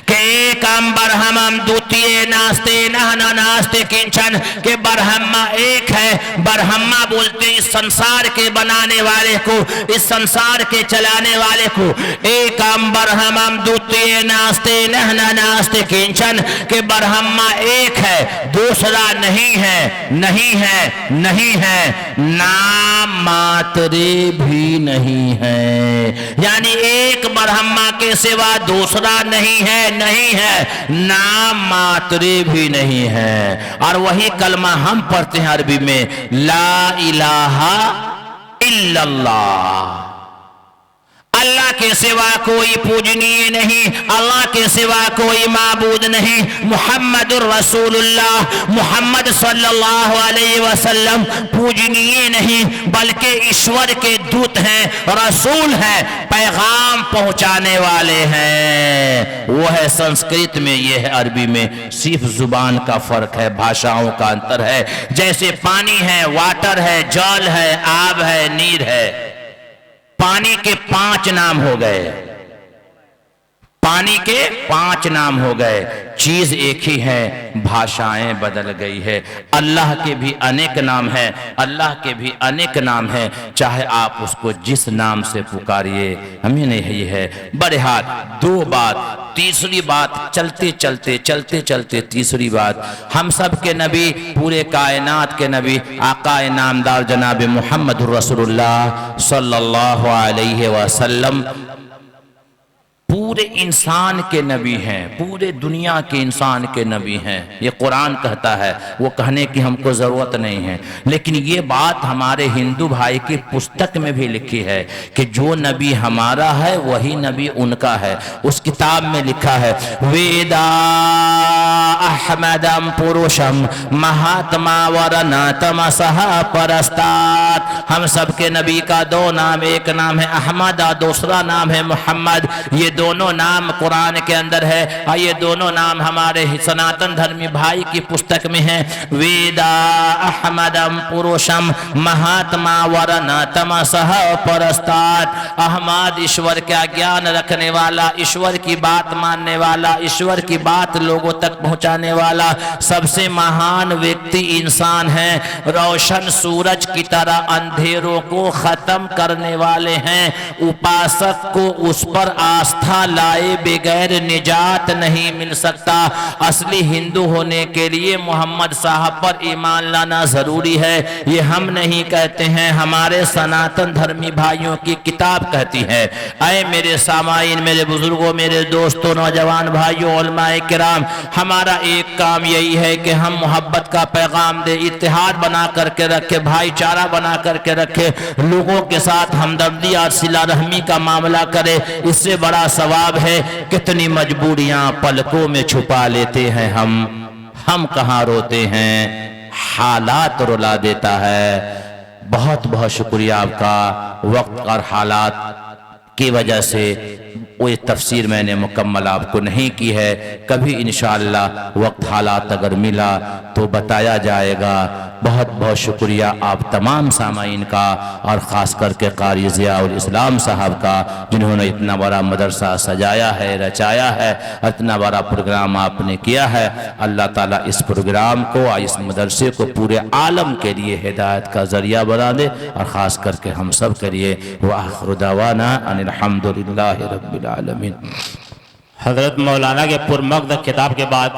कि एक अंबर हमम द्वितीय नास्ते नहना नास्ते किंचन के ब्रह्मा एक है। ब्रह्मा बोलते हैं इस संसार के बनाने वाले को, इस संसार के चलाने वाले को। एक अंबर हमम द्वितीय नास्ते नहना नास्ते किंचन के ब्रह्मा एक है, दूसरा नहीं है, नहीं है, नहीं है, नाम मात्रे भी नहीं है। यानी एक ब्रह्मा के सिवा दूसरा नहीं है, नहीं है, नाम मात्रे भी नहीं है। और वही कलमा हम पढ़ते हैं अरबी में, ला इलाहा इल्लल्लाह, अल्लाह के सिवा कोई पूजनीय नहीं, अल्लाह के सिवा कोई माबूद नहीं। मुहम्मदुर रसूलुल्लाह, मुहम्मद सल्लल्लाहु अलैहि वसल्लम पूजनीय नहीं बल्कि ईश्वर के दूत हैं, रसूल हैं, पैगाम पहुंचाने वाले हैं। वो है संस्कृत में, ये है अरबी में। सिर्फ जुबान का फर्क है, भाषाओं का अंतर है। जैसे पानी है, वाटर है, जल है, आब है, नीर है। पानी के 5 नाम हो गए, पानी के 5 नाम हो गए। चीज एक ही है, भाषाएं बदल गई है। अल्लाह के भी अनेक नाम है, अल्लाह के भी अनेक नाम है, चाहे आप उसको जिस नाम से पुकारिए, हमें नहीं है। बहरहाल 2 बात। तीसरी बात, चलते चलते चलते चलते तीसरी बात, हम सब के नबी, पूरे कायनात के नबी, आका नामदार जनाब मुहम्मद रसूलुल्लाह सल्लल्लाहु अलैहि वसल्लम पूरे इंसान के नबी हैं, पूरे दुनिया के इंसान के नबी हैं। ये कुरान कहता है, वो कहने की हमको ज़रूरत नहीं है। लेकिन ये बात हमारे हिंदू भाई की पुस्तक में भी लिखी है कि जो नबी हमारा है वही नबी उनका है। उस किताब में लिखा है, वेदा अहमदम पुरुषम महात्मा वरना तमसह परस्तात। हम सब के नबी का 2 नाम, एक नाम है अहमद और दूसरा नाम है मोहम्मद। ये दोनों नाम कुरान के अंदर है और ये दोनों नाम हमारे सनातन धर्मी भाई की पुस्तक में है। वेदा अहमदम पुरुषम महात्मा वरना तमसह परस्तात। अहमद ईश्वर का ज्ञान रखने वाला, ईश्वर की बात मानने वाला, ईश्वर की बात लोगों तक पहुंचाने वाला सबसे महान व्यक्ति इंसान है। रोशन सूरज की तरह अंधेरों को खत्म करने वाले हैं। उपासक को उस पर आस्था लाए बगैर निजात नहीं मिल सकता। असली हिंदू होने के लिए मोहम्मद साहब पर ईमान लाना जरूरी है। ये हम नहीं कहते हैं, हमारे सनातन धर्मी भाइयों की किताब कहती है। ऐ मेरे सामाईन, मेरे बुजुर्गों, मेरे दोस्तों, नौजवान भाइयों, उलमाए किराम, हमारा एक काम यही है कि हम मोहब्बत का पैगाम दे, इत्तेहाद बना करके रखे, भाईचारा बना करके रखे, लोगों के साथ हमदर्दी और सिला रहमी का मामला करे। इससे बड़ा सवाब है। कितनी मजबूरियां पलकों में छुपा लेते हैं हम कहां रोते हैं, हालात रुला देता है। बहुत बहुत शुक्रिया आपका। वक्त और हालात की वजह से वो तफसीर मैंने मुकम्मल आपको नहीं की है। कभी इंशाअल्लाह वक्त हालात अगर मिला तो बताया जाएगा। बहुत बहुत शुक्रिया आप तमाम सामाईन का और ख़ास करके कारी ज़ियाउल इस्लाम साहब का, जिन्होंने इतना बड़ा मदरसा सजाया है, रचाया है, इतना बड़ा प्रोग्राम आपने किया है। अल्लाह ताला इस प्रोग्राम को और इस मदरसे को पूरे आलम के लिए हिदायत का ज़रिया बना दे और ख़ास करके हम सब के लिए। व आखिर दावाना अनिल हम्दुलिल्लाहि रब्बिल आलमीन। हज़रत मौलाना के पुरमक़्द खिताब के बाद